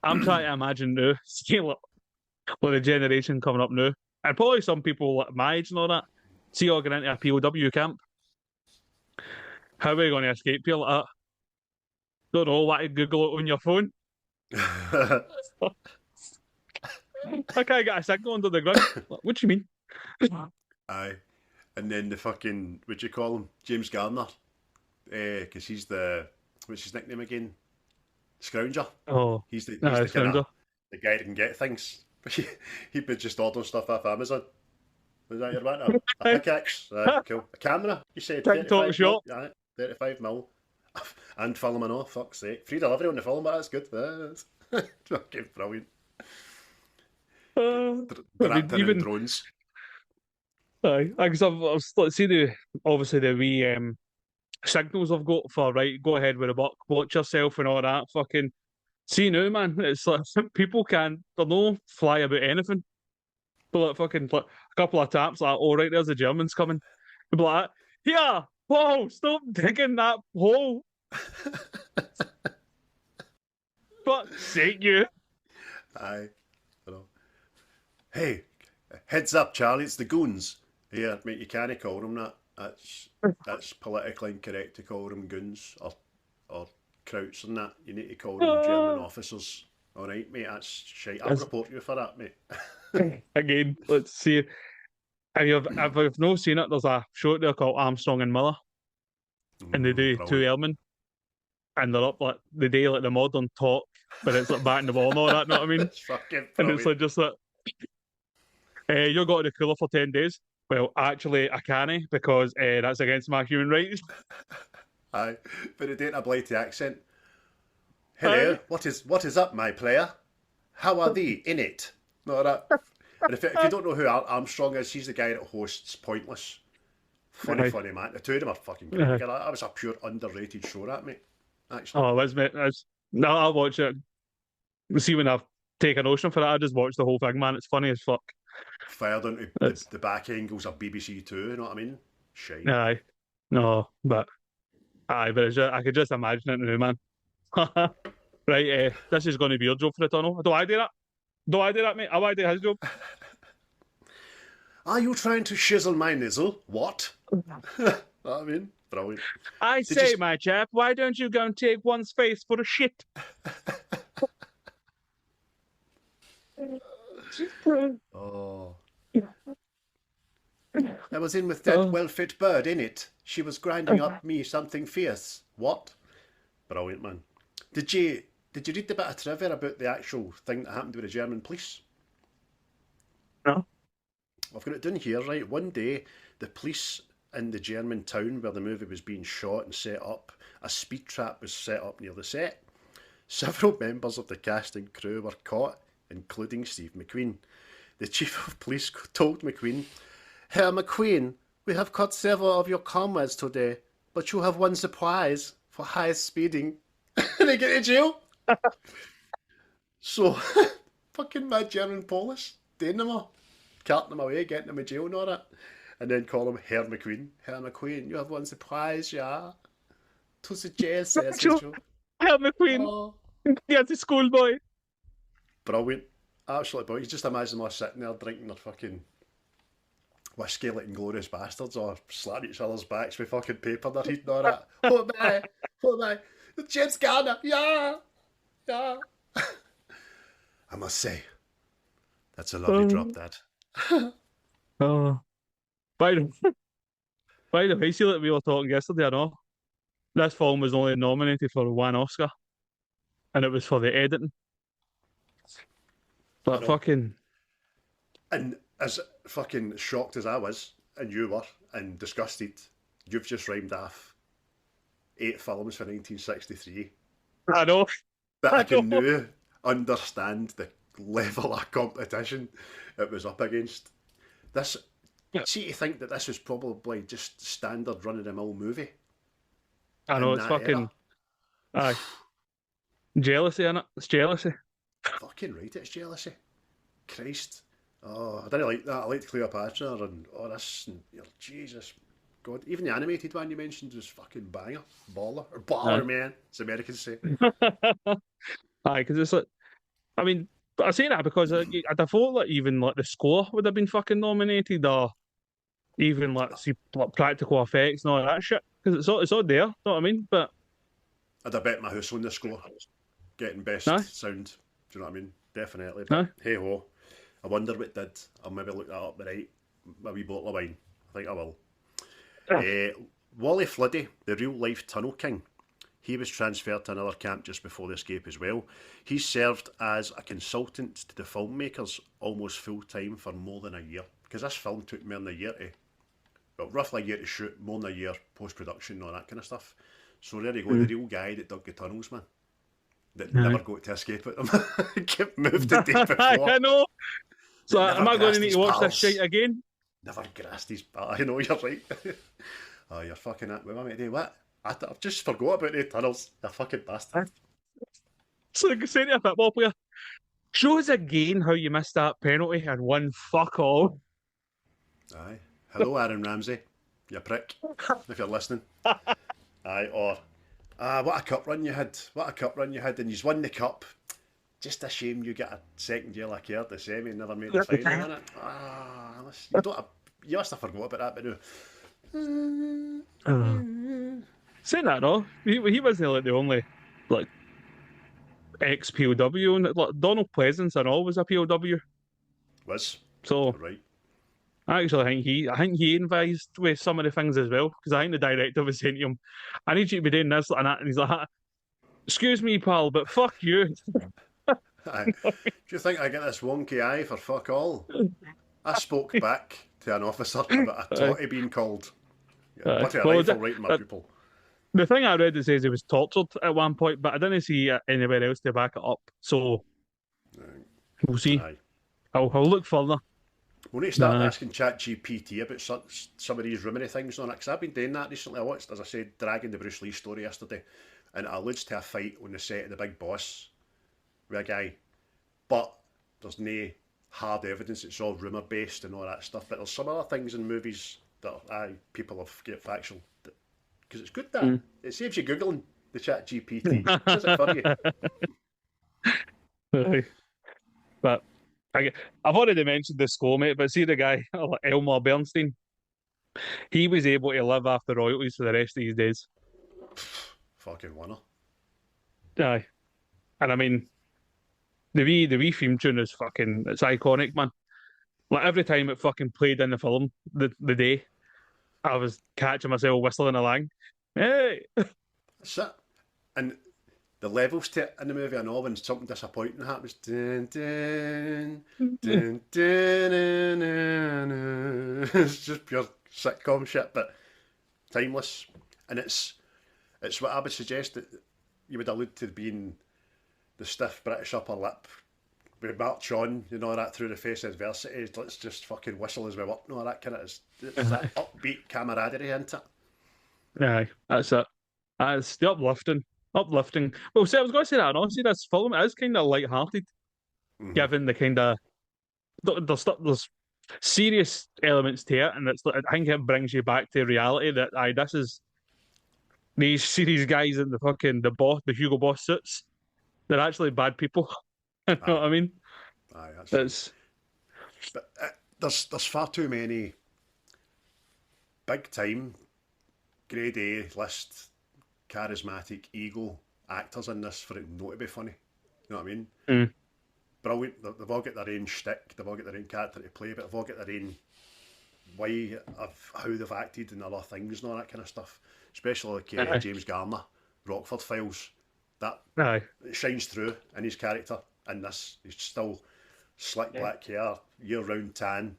I'm trying to imagine now, see like the generation coming up now, and probably some people like my age and all that, see all going into a POW camp. How are we going to escape here like that? Don't know, what to Google it on your phone. I can't get a signal under the ground. What do you mean? Aye. And then the fucking, what do you call him? James Garner. Because he's what's his nickname again? Scrounger. Oh, He's the Scrounger. kinda, the guy that can get things. He'd be just ordering stuff off Amazon. Was that your man? A pickaxe? Cool. A camera? You said TikTok shop. Mil? 35 mil. And filming off, fuck's sake. Free delivery on the film, but that's good. That's fucking brilliant. Director even and drones. Aye, because I've seen obviously the wee signals I've got for right, go ahead with the buck, watch yourself and all that. Fucking see now, man. It's like people they're no fly about anything. But like fucking like a couple of taps, like, all right, there's the Germans coming. They'll be like, yeah, whoa, stop digging that hole. Fuck's sake, you. Aye. Hey, heads up, Charlie, it's the goons. Yeah, mate, you can't call them that. That's politically incorrect to call them goons or krauts and that. You need to call them German officers. All right, mate, that's shite. I'll report you for that, mate. Again, let's see. If you've not seen it, there's a show there called Armstrong and Miller, and they do brilliant. 2 airmen, and they're up like the day like the modern talk, but it's like batting the ball and all that. Know what I mean? It's fucking and it's like just like, you're going to the cooler for 10 days. well, actually, I can't because that's against my human rights. Aye, but it ain't a blighty accent. Aye. Hello, what is up, my player? How are thee in it? No, that. And if you don't know who Armstrong is, he's the guy that hosts Pointless. Funny, Aye. funny man. The two of them are fucking Aye. great. That was a pure underrated show, that mate. Actually, Oh, let's mate. No, I'll watch it. See when I've taken Ocean for it, I just watch the whole thing, man. It's funny as fuck. fired into It's the back angles of BBC Two. You know what I mean? Shite. aye. No, but but it's just, I could just imagine it now, man. Right, this is going to be your job for the tunnel. Do I do that? Do I do that, mate? I do his job. Are you trying to shizzle my nizzle? What? Know what I mean? Brilliant. I Did say, you- my chap, why don't you go and take one's face for a shit? Oh. I was in with that well-fit bird in it. She was grinding up me something fierce. What? Brilliant, man. Did you read the bit of trivia about the actual thing that happened with the German police? No. I've got it down here, right? One day, the police in the German town where the movie was being shot and set up, a speed trap was set up near the set. Several members of the cast and crew were caught, including Steve McQueen. The chief of police told McQueen, Herr McQueen, we have caught several of your comrades today, but you have won the prize for highest speeding. They get to jail. So, fucking mad German police, doing them all, carting them away, getting them in jail and all that. And then call him Herr McQueen. Herr McQueen, you have won the prize, yeah. To the jail, says Sure. Joe. Help me, Queen. Oh. Get the schoolboy. Brilliant. Absolutely brilliant. You just imagine them all sitting there drinking their fucking whiskey like Inglorious Bastards or slapping each other's backs with fucking paper they're eating all that. Oh my, James Garner, yeah. I must say, that's a lovely drop, Dad. Oh. By the way, see, like we were talking yesterday, I know. This film was only nominated for one Oscar, and it was for the editing. But know. fucking, And as fucking shocked as I was, and you were, and disgusted, you've just rhymed off 8 films for 1963 I know. that I can know. now understand the level of competition it was up against. This, see, to think that this was probably just standard run-of-the-mill movie. I know in it's that fucking. era. Aye. Jealousy, innit? It's jealousy. Fucking right, it's jealousy. Christ. Oh, I didn't like that. I liked Cleopatra and all this. And, Jesus. God. Even the animated one you mentioned was fucking banger. Baller. Or baller, Aye. man. As Americans say. Aye, because it's like, I mean, but I say that because I'd have thought that even like the score would have been fucking nominated, or even like see like practical effects and all that shit. Because it's all there, know what I mean? But I'd have bet my house on the score. Getting best Aye. sound. Do you know what I mean? Definitely. But Aye. hey ho. I wonder what did. I'll maybe look that up right. A wee bottle of wine. I think I will. Wally Fliddy, the real life Tunnel King, he was transferred to another camp just before the escape as well. He served as a consultant to the filmmakers almost full time for more than a year. Because this film took more than a year to, well, roughly a year to shoot, more than a year post production and all that kind of stuff. So there you go, the real guy that dug the tunnels, man. That never got to escape at them. Get moved the day before. I know. So Never am I going grasped to need his to watch pals. this shit again? Never grasped his pal. I know, you're right. Oh, you're fucking at me, mate. Hey, what? I've just forgot about the tunnels. You fucking bastard. So like saying to a football player, shows again how you missed that penalty and won fuck all. Aye. Hello, Aaron Ramsey. You prick. If you're listening. Aye, or... what a cup run you had. What a cup run you had. And you've won the cup. Just a shame you get a second year like you had the semi and never made the final, innit? You must have forgot about that, but no. Saying that though, he wasn't like the only like ex POW, and like Donald Plesence and all was a POW. Was. So Right. I actually think he advised with some of the things as well, because I think the director was saying to him, "I need you to be doing this and that," and he's like, "Excuse me, pal, but fuck you." Aye. Do you think I get this wonky eye for fuck all? I spoke back to an officer about a totty being called. Bloody Well, rifle right in my pupil. the thing I read, it says he was tortured at one point, but I didn't see anywhere else to back it up. So we'll see. Aye. I'll look further. We need to start asking ChatGPT about some of these rumory things on it, because I've been doing that recently. I watched, as I said, Dragging the Bruce Lee story yesterday, and it alludes to a fight on the set of The Big Boss with a guy, but there's no hard evidence. It's all rumour based and all that stuff. But there's some other things in movies that people have get factual, because it's good that it saves you googling the ChatGPT. It does it for you. But I've already mentioned the score, mate, but see the guy, Elmer Bernstein, he was able to live off the royalties for the rest of his days. Fucking winner. Aye. And I mean, the wee theme tune is it's iconic, man. Like every time it fucking played in the film, the day, I was catching myself whistling along. Hey! That's it. And the levels to it in the movie, I know when something disappointing happens, dun, dun, dun, dun, dun, dun, dun. It's just pure sitcom shit, but timeless. And it's what I would suggest that you would allude to being the stiff British upper lip. We march on, that through the face of adversity. Let's just fucking whistle as we work, and all that kind of it's that upbeat camaraderie, isn't it? Aye, that's it. It's the uplifting. Well, see, I was going to say that, honestly, this film is kind of light-hearted, given the kind of... There's serious elements to it, and I think it brings you back to reality that, this is... These guys in the Hugo Boss suits, they're actually bad people. You know what I mean? Aye, that's... But there's far too many big-time, grade A list, charismatic, ego actors in this for it not to be funny. You know what I mean? Brilliant. They've all got their own shtick, they've all got their own character to play, but they've all got their own way of how they've acted and other things and all that kind of stuff. Especially like James Garner, Rockford Files. That it shines through in his character. In this, he's still slick black hair, year-round tan,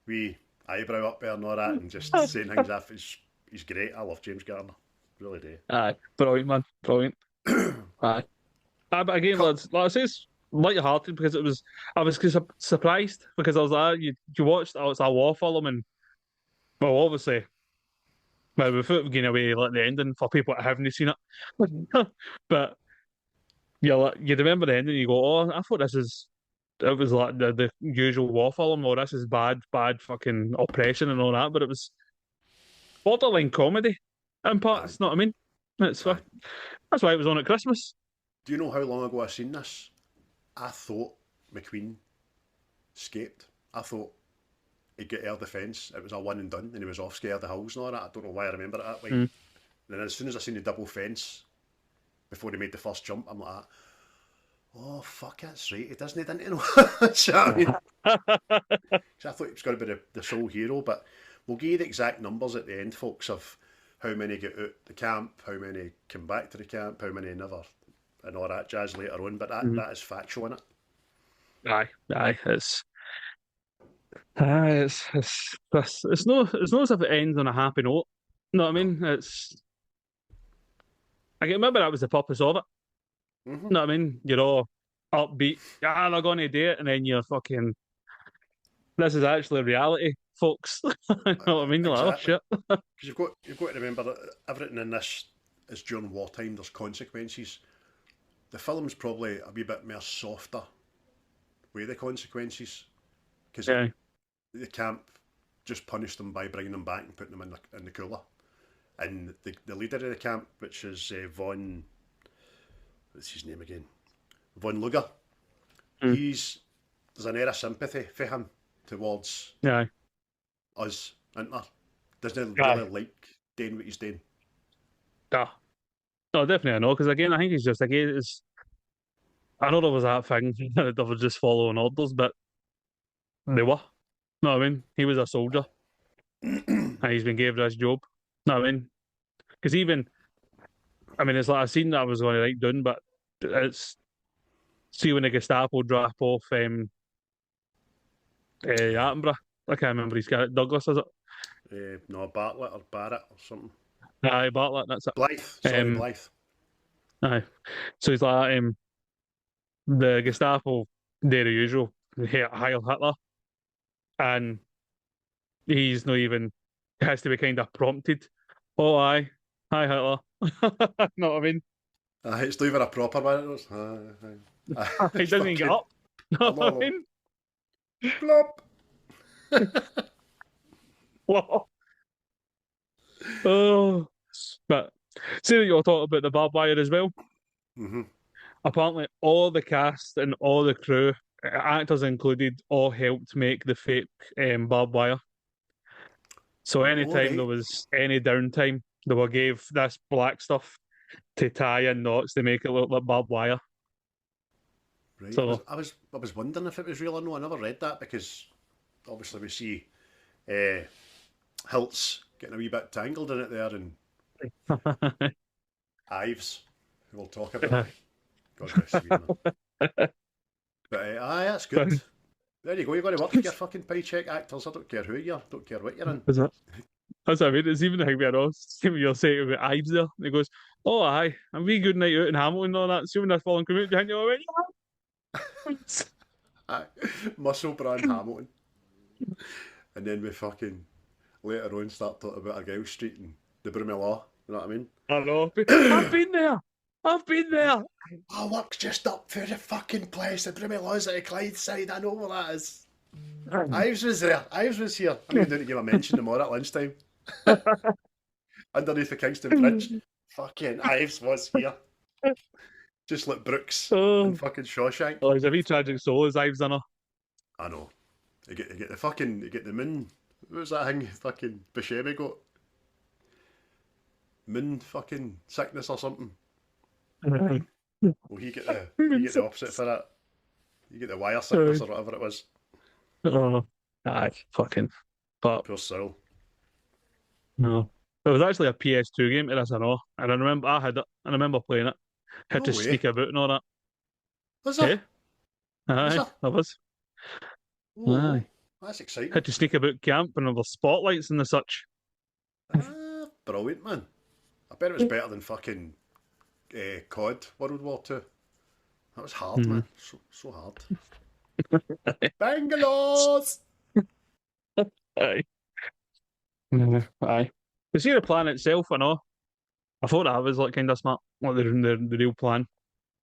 wee eyebrow up there and all that, and just saying things off. He's great. I love James Garner. Really do. Aye, brilliant, man. Brilliant. Aye. But again, lads, like I say, it's light-hearted because I was surprised because I was like, you watched, it's a war film, and, well, obviously, without giving away like the ending for people that haven't seen it, but you remember the ending, you go, oh, I thought it was like the usual war film, or this is bad fucking oppression and all that, but it was borderline comedy in parts, know what I mean? That's why it was on at Christmas. Do you know how long ago I seen this? I thought McQueen escaped. I thought he'd get air defence, it was a one and done, and he was off Scare the Hills and all that. I don't know why I remember it that way. And then as soon as I seen the double fence before he made the first jump, I'm like, oh fuck, that's right, he doesn't need into know. So I thought he was going to be the sole hero, but we'll give you the exact numbers at the end, folks, of how many get out the camp, how many come back to the camp, how many never, and all that jazz later on. But that is factual, isn't it? Aye, it's not as if it ends on a happy note. You know what I mean? I can remember that was the purpose of it. You know what I mean? You're all upbeat. Yeah, they're going to do it, and then you're fucking. This is actually reality, folks. You know what I mean? You're like, oh shit. Because you've got to remember that everything in this is during wartime. There's consequences. The film's probably a wee bit more softer with the consequences, because the camp just punished them by bringing them back and putting them in the cooler. And the leader of the camp, which is Von, what's his name again? Von Luger. There's an air of sympathy for him towards us, isn't there? Doesn't really like doing what he's doing. No, definitely I know, because again, I think he's just, again, I know there was that thing that they were just following orders, but they were. No, I mean, he was a soldier, and he's been given his job. No, I mean, because even, I mean, it's like a scene that I was going to write down, but it's, see when the Gestapo drop off Attenborough, I can't remember his character. Douglas, is it? No, Bartlett or Barrett or something. Aye, Bartlett, that's it. Blythe. Sorry, Blythe. Aye. So he's like, the Gestapo do the usual, Heil Hitler, and he's not even, has to be kind of prompted. Oh, aye. Hi, Hitler. Know what I mean? It's not even a proper one. He doesn't even get up. Know what I mean? Plop. What? Oh. But see that you're talking about the barbed wire as well. Mm-hmm. Apparently, all the cast and all the crew, actors included, all helped make the fake barbed wire. So anytime there was any downtime, they were gave this black stuff to tie in knots to make it look like barbed wire. Right. So, I was wondering if it was real or no. I never read that because obviously we see hilts getting a wee bit tangled in it there, and Ives, who we'll talk about. God rest his wee man. But aye, that's good. There you go. You've got to work for your fucking paycheck, actors. I don't care who you are. Don't care what you're in. Is that? That's what I mean. It's even the thing where you're saying about Ives there. And he goes, "Oh, aye, a wee good night out in Hamilton and all that. See when that falling come out behind you already." Aye. Muscle brand Hamilton. And then we fucking later on start talking about Argyle Street and the Broomy Law. You know what I mean? I know. I've been there. I've been there. I work's just up for the fucking place. The Broomy Law's at the Clydeside. I know where that is. Ives was there. Ives was here. I'm going to give a mention tomorrow at lunchtime. Underneath the Kingston Bridge. Fucking Ives was here. Just like Brooks and fucking Shawshank. Oh, he's a wee tragic soul, as Ives done. I know. You get the moon. What was that thing? Fucking Buscemi got moon fucking sickness or something. Well, you get the opposite for that. You get the wire sickness or whatever it was. Oh, aye, fucking. But Poor soul. no, it was actually a PS2 game to this, I know, and I remember I had it. I remember playing it. Had to sneak about and all that. Was that? Aye, I was. Oh, aye, that's exciting. had to sneak about camp and there were spotlights and the such. Brilliant, man. I bet it was better than fucking COD World War II. That was hard, man. So hard. Bangalores! Aye. Aye. You see the plan itself, I know. I thought that was like kind of smart, like the real plan.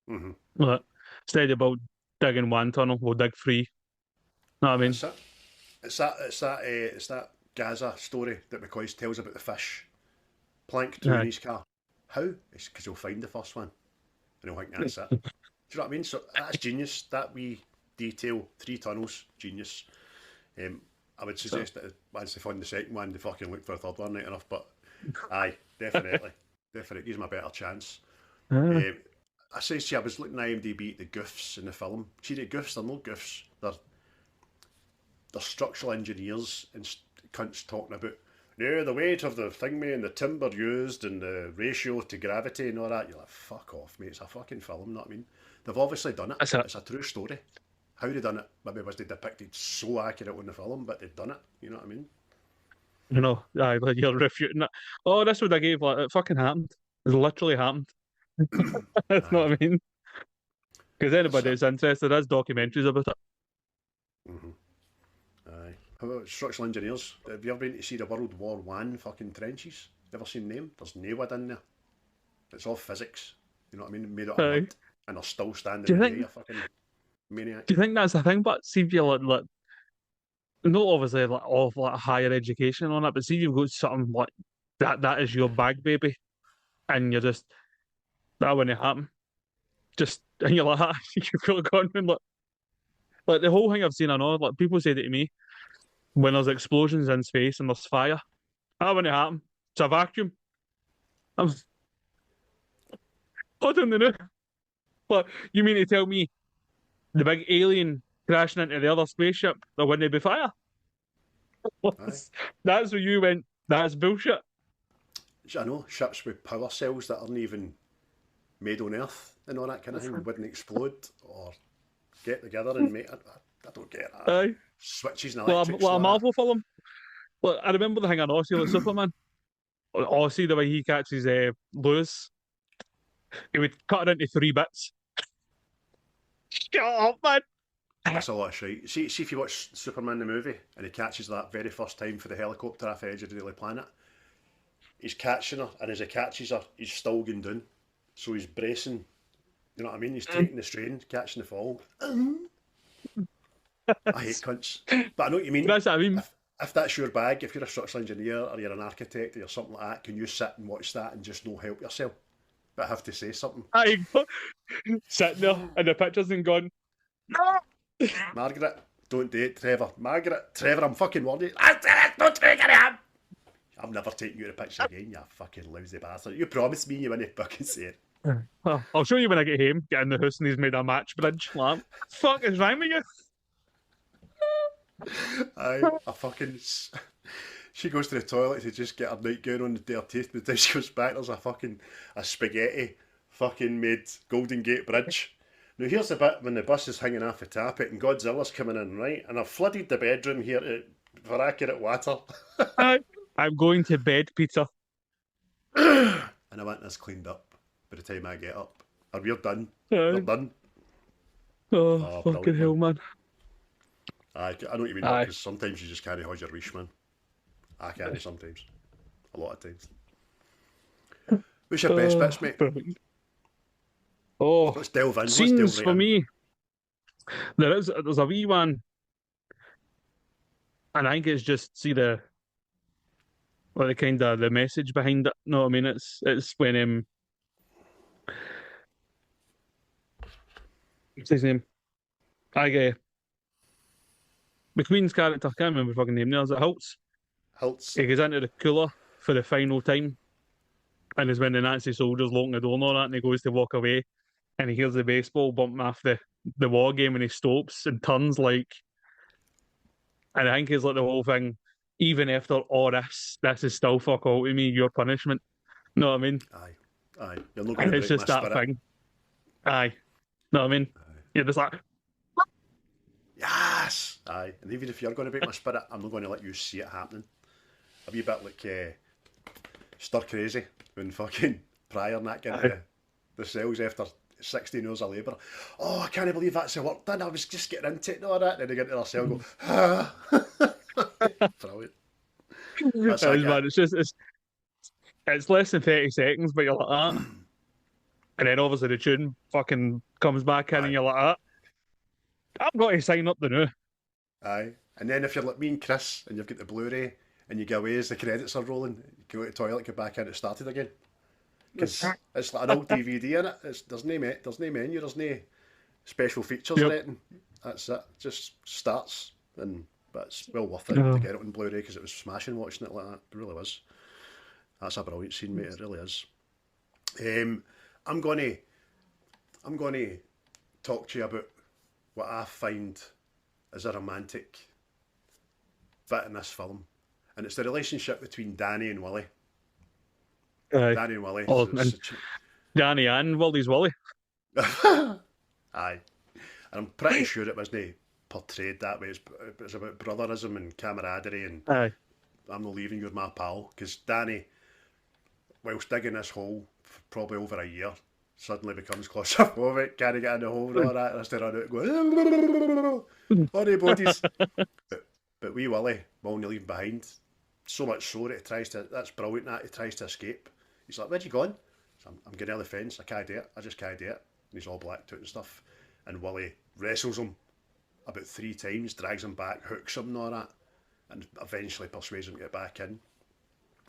Mm-hmm. But instead of digging one tunnel, we'll dig three. Know what I mean? It's that Gaza story that McCoy tells about the fish planked through in his car. How? It's because he'll find the first one and he'll think that's it. Do you know what I mean? So that's genius. That wee detail, 3 tunnels, genius. I would suggest that once they find the second one, they fucking look for a third one, right enough. But aye, definitely. Definitely gives me a better chance. I say, I was looking at ImDb at the goofs in the film. See, the goofs, they're no goofs. They're structural engineers and cunts talking about the weight of the thingy and the timber used and the ratio to gravity and all that. You're like, fuck off, mate. It's a fucking film, you know what I mean? They've obviously done it. It's a true story. How they done it, maybe was they depicted so accurate on the film, but they've done it, you know what I mean? You know, aye, like you're refuting it. Oh, this what I gave, like, it fucking happened. It literally happened. That's not what I mean. Because anybody who's interested, there's documentaries about it. Mm-hmm. Aye. How about structural engineers? Have you ever been to see the World War I fucking trenches? Ever seen them? There's no wood in there. It's all physics. You know what I mean? Made it of wood. And they're still standing in the fucking maniac. Do you think that's the thing? But see if you're like not obviously like of like higher education on it, but see if you've got something like that is your bag, baby, and you're just that wouldn't happen. Just and you're like you feel gone and like the whole thing I've seen, I know, like people say that to me when there's explosions in space and there's fire. That wouldn't happen. It's a vacuum. I don't know. But you mean to tell me the big alien crashing into the other spaceship, there wouldn't be fire? That's where you went, that's bullshit. I know, ships with power cells that aren't even made on Earth and all that kind of thing wouldn't explode or get together and make it. I don't get that. Aye. switches and Well, electrics. well, a and all that. Marvel film. Well, I remember the thing on Aussie, like Superman. Aussie, the way he catches Lewis, he would cut it into 3 bits. Shut up, man. That's a lot of shit. See if you watch Superman the movie and he catches that very first time for the helicopter off the edge of the Daily Planet. He's catching her, and as he catches her, he's still going down. So he's bracing. You know what I mean? He's taking the strain, catching the fall. I hate cunts. But I know what you mean. That's what I mean. If that's your bag, if you're a structural engineer or you're an architect or something like that, can you sit and watch that and just no help yourself? But have to say something. I sitting there in the pictures and going, no! Margaret, don't do it, Trevor. Margaret, Trevor, I'm fucking worried. I said it, don't take it in. I'm never taking you in a picture again, you fucking lousy bastard. You promised me you wouldn't fucking say it. I'll show you when I get home, get in the house and he's made a match bridge. Like, fuck is wrong with you? I fucking... She goes to the toilet to just get her nightgown on to do her teeth. By the time she comes back, there's a spaghetti fucking made Golden Gate Bridge. Now here's the bit when the bus is hanging off the tappet and Godzilla's coming in, right? And I've flooded the bedroom here for accurate water. I'm going to bed, Peter. And I want this cleaned up by the time I get up. Or we're done. We're done. Oh fucking hell, man. I know what you mean, because sometimes you just can't hold your reach, man. I can't sometimes. A lot of times. What's your best bits, mate? Oh, let's delve in. Scenes for me. There's a wee one, and I think it's just the kind of the message behind it. No, I mean it's when what's his name? McQueen's character, I can't remember the fucking name now. Is it Hiltz? He goes into the cooler for the final time, and is when the Nazi soldiers locking the door and all that, and he goes to walk away. And he hears the baseball bumping off the war game and he stops and turns like... And I think it's like the whole thing, even after all this is still fuck all to me, your punishment. You know what I mean? Aye. You're not going to break it's just my that spirit. thing. Aye. You know what I mean? Aye. You're just like... Yes! Aye. And even if you're going to break my spirit, I'm not going to let you see it happening. A wee bit like Stir Crazy, when fucking Pryor and that get into the cells after 16 hours of labour. Oh, I can't believe that's the work done. I was just getting into it and all that. And then they get into their cell and go, ah. Brilliant. That's man, it's less than 30 seconds, but you're like that. And then obviously the tune fucking comes back in and you're like that. I'm going to sign up the new. Aye. And then if you're like me and Chris and you've got the Blu-ray and you go away as the credits are rolling, you go to the toilet, get back in, it started again. Because it's like an old DVD in it. There's no menu, there's no special features or anything. That's it. Just starts. But it's well worth it to get it on Blu-ray because it was smashing watching it like that. It really was. That's a brilliant scene, mate. It really is. I'm gonna talk to you about what I find as a romantic bit in this film, and it's the relationship between Danny and Willie. Danny and Willie. Danny and Willie's Willie. Aye. And I'm pretty sure it wasn't portrayed that way. It's about brotherism and camaraderie and I'm not leaving, you're my pal. Because Danny, whilst digging this hole for probably over a year, suddenly becomes claustrophobic, can't get in the hole and all that, and I still run out going, honey bodies. But wee Willie, Willie leaving behind, so much so that he tries to, that's brilliant, that he tries to escape. He's like, where'd you going? So I'm getting out of the fence, I can't do it, I just can't do it. And he's all blacked out and stuff. And Willie wrestles him about 3 times, drags him back, hooks him and all that, and eventually persuades him to get back in.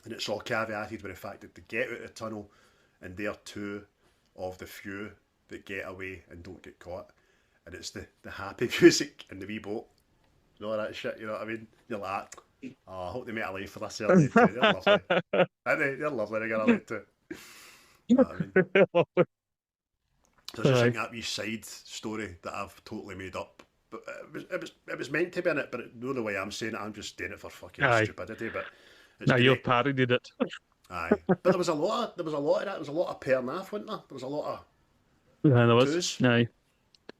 And it's all caveated with the fact that they get out of the tunnel and they're 2 of the few that get away and don't get caught. And it's the happy music in the wee boat and all that shit, you know what I mean? You're like, oh, I hope they make a life for this. They're lovely. They're lovely together, they too. You know what I mean? So it's just like that wee side story that I've totally made up. But it was meant to be in it, but not the way I'm saying it. I'm just doing it for fucking stupidity. But now you parodied it. Aye, but there was a lot of that. There was a lot of pair and half, wasn't there? There was a lot of there was. twos.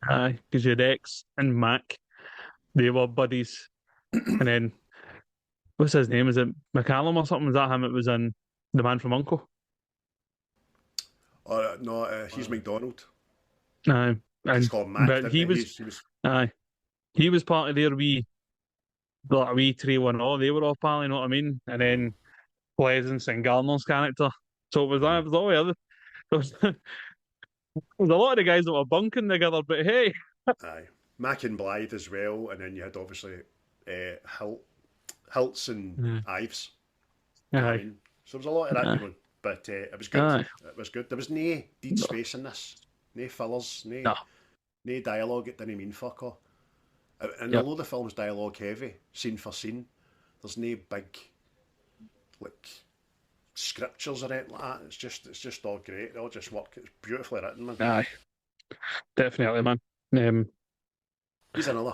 Aye, because you had X and Mac they were buddies. And then, what's his name? Is it McCallum or something? Is that him? It was in The Man from U.N.C.L.E. No, he's McDonald. Aye. He's And called Mac, but didn't he he? was He was aye. He was part of their wee 3-1-0. They were all pal, you know what I mean? And then Plesence and Garner's character. So it was that. It was all the other. There was, there was a lot of the guys that were bunking together, but hey, aye. Mac and Blythe as well, and then you had obviously Hilts and Ives. You know what I aye, mean? So there was a lot of that aye, going, but it was good. aye. It was good. There was no dead space in this, no fillers, No, no dialogue. It didn't mean fuck all. And yep, although the film's dialogue heavy, scene for scene, there's no big like scriptures or anything like that. It's just all great. They all just work. It's beautifully written, man. aye, definitely, man. He's another.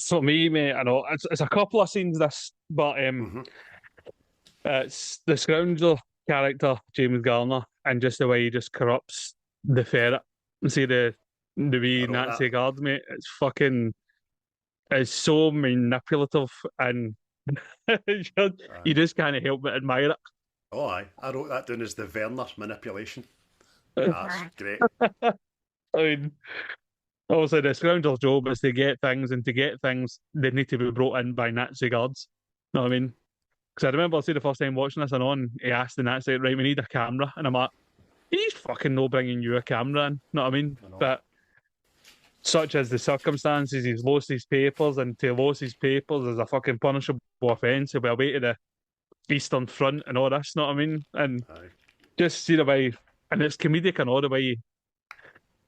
For me, mate, I know it's a couple of scenes this, but Hmm. it's the scoundrel character, James Garner, and just the way he just corrupts the ferret. See the I wee wrote that. Nazi guard, mate. It's so manipulative, and you Aye. just can't help but admire Oh, aye. I wrote that down as the Werner manipulation. That's great. it. I mean, obviously, the scoundrel's job is to get things, and to get things, they need to be brought in by Nazi guards. You know what I mean? Because I remember, the first time watching this, and he asked the Nazi, right, we need a camera. And I'm like, he's fucking no bringing you a camera in. You know what I mean? I know. But such as the circumstances, he's lost his papers, and to lose his papers is a fucking punishable offence. He'll be away to the Eastern Front and all this, you know what I mean? And Aye. just see the way, and it's comedic and all the way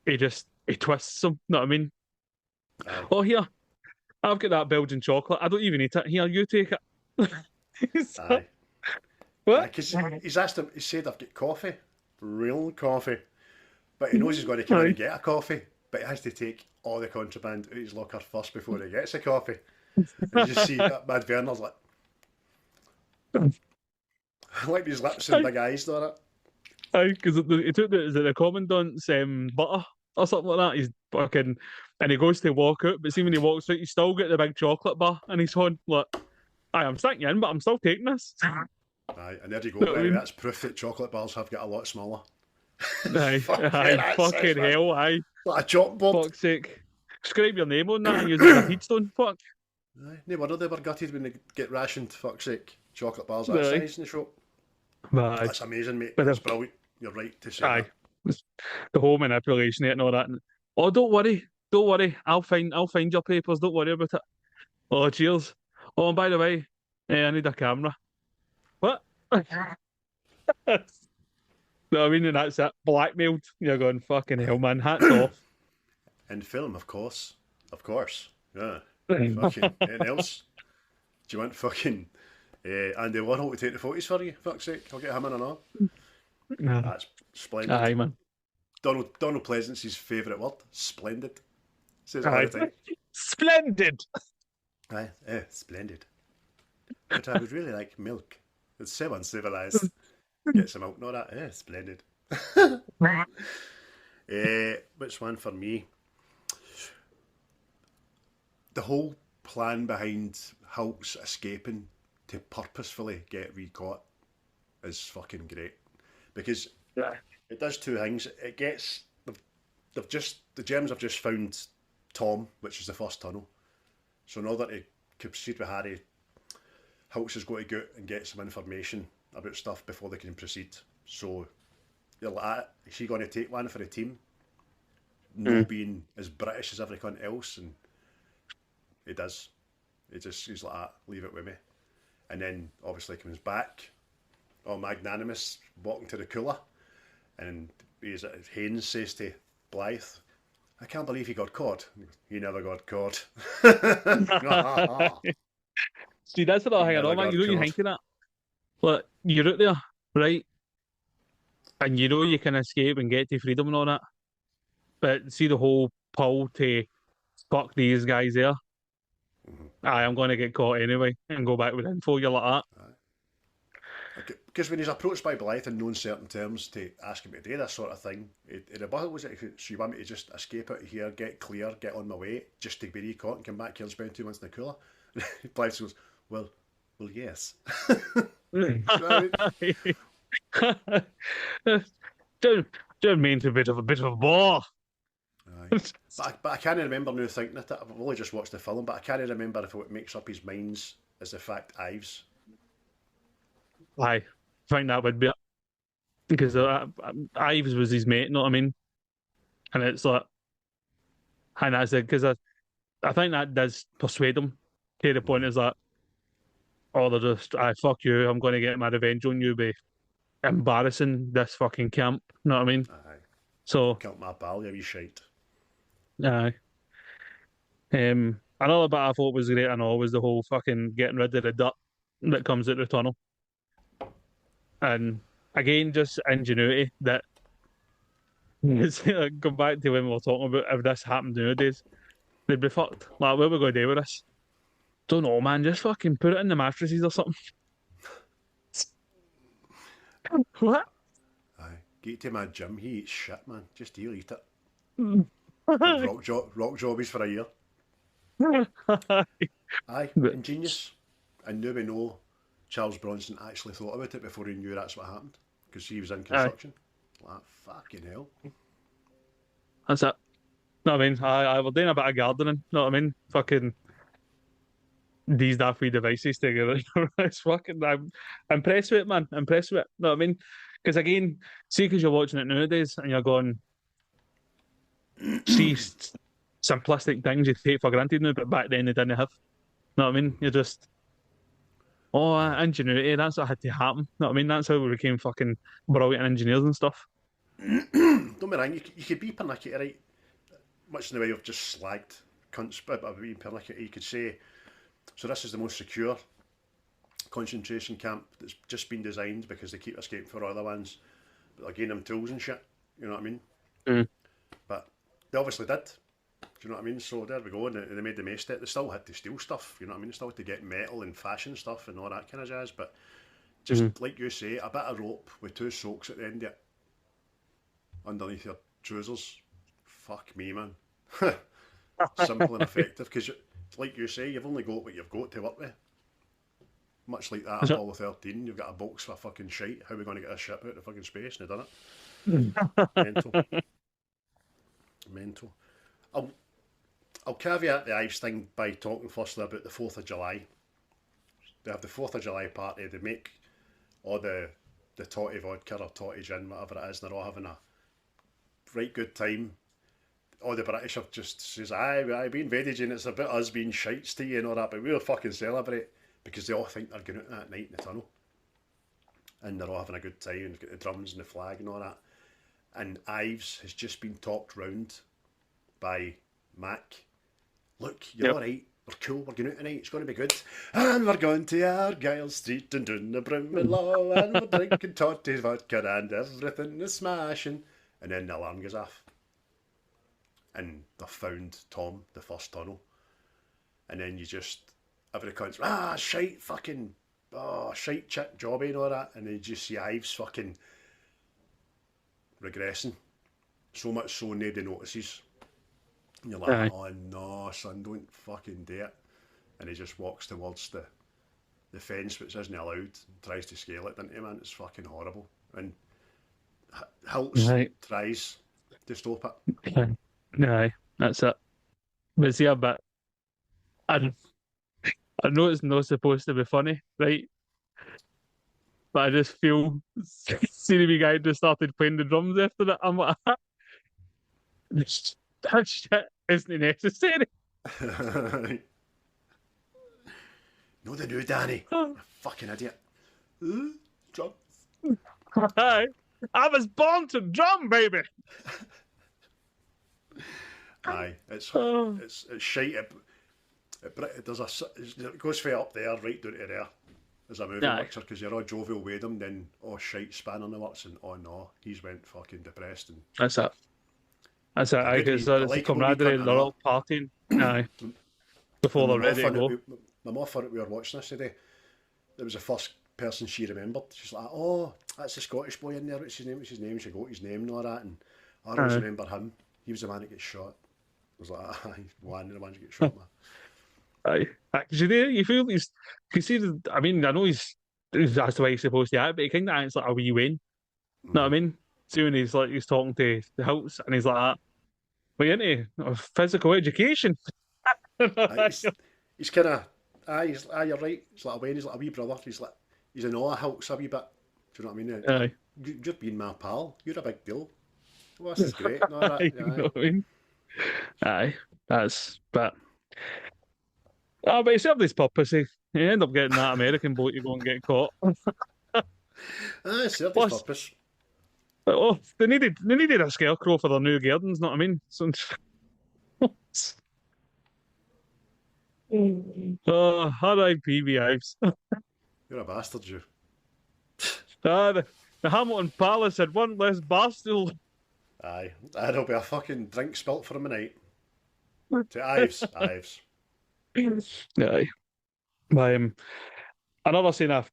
he twists them, you know what I mean? Aye. Oh, here, I've got that Belgian chocolate. I don't even eat it. Here, you take it. He's like, Aye. what? Because he's asked him, he said, I've got coffee, real coffee. But he knows he's going to come in and get a coffee, but he has to take all the contraband out of his locker first before he gets the coffee. And you just see that Mad Werner's like his lips and big eyes, don't it? Aye, because he took the commandant's butter or something like that. He's fucking, and he goes to walk out, but see when he walks out, he's still got the big chocolate bar, and he's on, look, I'm sticking you in, but I'm still taking this. Aye, and there you go. You know what I Right, mean? that's proof that chocolate bars have got a lot smaller. Aye, Fuck yeah, aye, that's fucking it, man. hell, aye. Like a chalkboard. Fuck's sake. Scribe your name on that and use it as a headstone, fuck. Aye, no wonder they were gutted when they get rationed, fuck's sake. Chocolate bars that Aye. size in the shop. But That's amazing, mate. But That's brilliant. You're right to say aye, that. the whole manipulation and all that. Oh, don't worry. I'll find your papers. Don't worry about it. Oh, cheers. Oh, and by the way, I need a camera. What? No, I mean, and that's it. Blackmailed. You're going, fucking hell, man. Hats off. In film, of course. Of course. Yeah. Fucking anything else? Do you want fucking Andy Warhol to take the photos for you? Fuck's sake, I'll get him in and all. That's splendid. Aye, man. Donald Pleasence's favourite word, splendid. Says it all the time. Splendid. Aye, splendid. But I would really like milk. It's so uncivilised. Get some milk, not that. Splendid. Which one for me? The whole plan behind Hulk's escaping to purposefully get re-caught is fucking great. Because it does two things. It gets the Germans have just found Tom, which is the first tunnel. So in order to proceed with Harry, Hulks has got to go out and get some information about stuff before they can proceed. So you're like, is he going to take one for the team? No being as British as everyone else, and he does. He's like, leave it with me. And then obviously comes back, all magnanimous, walking to the cooler, and Haynes says to Blythe, I can't believe he got caught. He never got caught. See, that's what I'm hanging Never on, man. got You know, you caught. think of that. Look, you're out there, right? And you know you can escape and get to freedom and all that. But see the whole pull to fuck these guys there. Aye, I'm going to get caught anyway and go back with info. You're like that. because when he's approached by Blythe in no certain terms to ask him to do this sort of thing, the rebuttal was it, so you want me to just escape out of here, get clear, get on my way, just to be recaught and come back here and spend 2 months in the cooler? Blythe goes, well, yes. You know what I mean? Don't mean to be a bit of a bore. Aye. But I can't remember now thinking it. I've only just watched the film, but I can't remember if what makes up his minds is the fact Ives. I think that would be it. Because Ives was his mate, you know what I mean? And it's like, and that's it, because I think that does persuade him to the point is that, oh, they're just, fuck you, I'm going to get my revenge on you by embarrassing this fucking camp, you know what I mean? Aye. So, Killed my pal, you wee shite. aye. Another bit I thought was great and all was the whole fucking getting rid of the dirt that comes out the tunnel. And again, just ingenuity that it's like, come back to when we were talking about if this happened nowadays, they'd be fucked. Like, what are we going to do with this? Don't know, man. Just fucking put it in the mattresses or something. What? Aye. Get to my gym, he eats shit, man. Just he'll eat it. Aye. rock jobbies for a year. Aye, ingenious. And now we know Charles Bronson actually thought about it before he knew that's what happened. Because he was in construction. Like, fucking hell. That's it. No, I mean, I was doing a bit of gardening. Know what I mean? Fucking these daft devices together. It's fucking. I'm impressed with it, man. Impressed with it. Know what I mean? Because again, see, because you're watching it nowadays and you're going, see simplistic things you take for granted now, but back then they didn't have. Know what I mean? You're just, oh, ingenuity. That's what had to happen. Know what I mean? That's how we became fucking brilliant engineers and stuff. Don't be wrong, you could be pernickety, right? Much in the way of just slagged cunts, but being pernickety, you could say, so this is the most secure concentration camp that's just been designed because they keep escaping for other ones. But they're getting them tools and shit, you know what I mean? Mm. But they obviously did. Do you know what I mean? So there we go, and they made the most of it. They still had to steal stuff, you know what I mean? They still had to get metal and fashion stuff and all that kind of jazz, but just like you say, a bit of rope with 2 soaks at the end of it, underneath your trousers. Fuck me, man. Simple and effective, because like you say, you've only got what you've got to work with. Much like that Apollo 13, you've got a box for fucking shite. How are we going to get this ship out of fucking space? And they've done it. Mental. I'll caveat the Ives thing by talking firstly about the 4th of July. They have the 4th of July party, they make all the toddy vodka or toddy gin, whatever it is, and they're all having a right good time. All the British have just says, aye, we invaded you and it's about us being shites to you and all that, but we'll fucking celebrate because they all think they're going out that night in the tunnel. And they're all having a good time and got the drums and the flag and all that. And Ives has just been talked round by Mac. Look, you're alright, we're cool, we're going out tonight, it's going to be good. And we're going to Argyle Street and doing the Brimlow and we're drinking toddy vodka and everything is smashing. And then the alarm goes off. And they've found Tom, the first tunnel. And then you just, every cunt's, shite, fucking, shite chick jobby and all that. And then you just see Ives fucking regressing. So much so nobody notices. And you're like, oh no, son, don't fucking do it. And he just walks towards the fence, which isn't allowed, and tries to scale it, doesn't he, man? It's fucking horrible. And Hiltz tries to stop it. Aye, that's it. But see, I know it's not supposed to be funny, right? But I just feel, see the wee guy just started playing the drums after that. I'm like, that shit isn't necessary. No, they do, Danny. Fucking idiot. Drums. I was born to drum, baby. Aye, it's shite. It goes way up there, right down to there. There's a movie picture because you're all jovial with him, then shite spanning the works, and oh no, he's went fucking depressed. And that's it. That's it. Because there's a camaraderie, they're all partying. Aye. Before they're ready to go. My mum thought we were watching this today. It was the first person she remembered. She's like, oh, that's the Scottish boy in there. What's his name? What's his name? She got his name and all that. And I always remember him. He was the man that gets shot. I was like, aye, one of the ones that get shot, man. Aye. You feel he's, you see, I mean, I know that's the way he's supposed to act, but he kind of acts like a wee Wayne. Know what I mean? See when he's talking to the Hilts and he's like that. We're into physical education. He's kind of, you're right. He's like a Wayne, he's like a wee brother. He's in awe of Hilts a wee bit. Do you know what I mean? Aye. You're being my pal. You're a big deal. Well, this is great. No, that, You know what I mean? Aye, but it served his purpose. You end up getting that American boat, you go and get caught. It served his purpose. Oh, they needed a scarecrow for their new gardens, know what I mean? So, oh, R.I.P. Beehives. You're a bastard, you. The Hamilton Palace had one less barstool. Aye, there'll be a fucking drink spilt for him tonight. To Ives. Aye. Another scene I